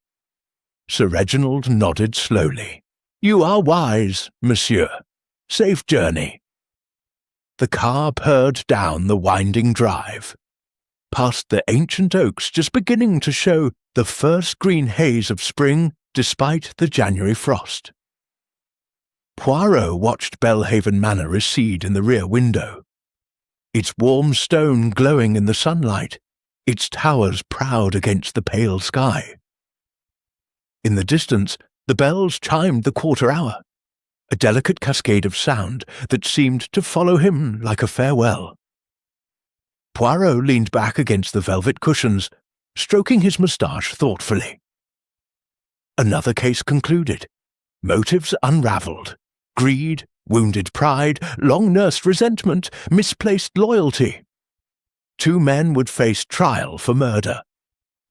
Sir Reginald nodded slowly. "You are wise, monsieur. Safe journey." The car purred down the winding drive, past the ancient oaks just beginning to show the first green haze of spring despite the January frost. Poirot watched Belhaven Manor recede in the rear window, its warm stone glowing in the sunlight, its towers proud against the pale sky. In the distance, the bells chimed the quarter hour, a delicate cascade of sound that seemed to follow him like a farewell. Poirot leaned back against the velvet cushions, stroking his moustache thoughtfully. Another case concluded, motives unravelled, greed, wounded pride, long-nursed resentment, misplaced loyalty. 2 men would face trial for murder.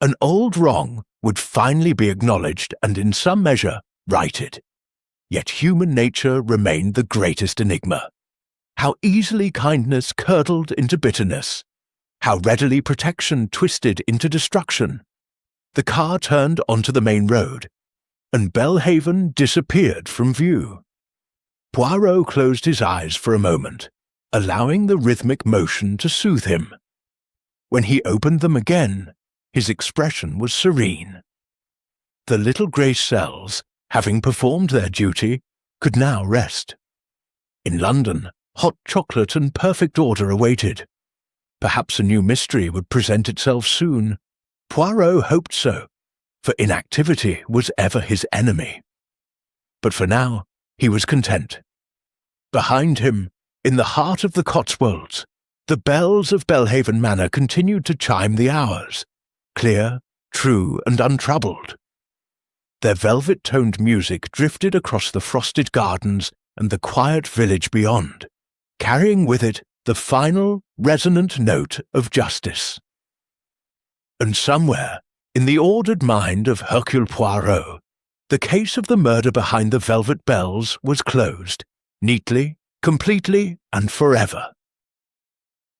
An old wrong would finally be acknowledged and in some measure righted. Yet human nature remained the greatest enigma. How easily kindness curdled into bitterness. How readily protection twisted into destruction. The car turned onto the main road, and Belhaven disappeared from view. Poirot closed his eyes for a moment, allowing the rhythmic motion to soothe him. When he opened them again, his expression was serene. The little grey cells, having performed their duty, could now rest. In London, hot chocolate and perfect order awaited. Perhaps a new mystery would present itself soon. Poirot hoped so, for inactivity was ever his enemy. But for now, he was content. Behind him, in the heart of the Cotswolds, the bells of Belhaven Manor continued to chime the hours, clear, true, and untroubled. Their velvet-toned music drifted across the frosted gardens and the quiet village beyond, carrying with it the final, resonant note of justice. And somewhere, in the ordered mind of Hercule Poirot, the case of the murder behind the velvet bells was closed, neatly, completely, and forever.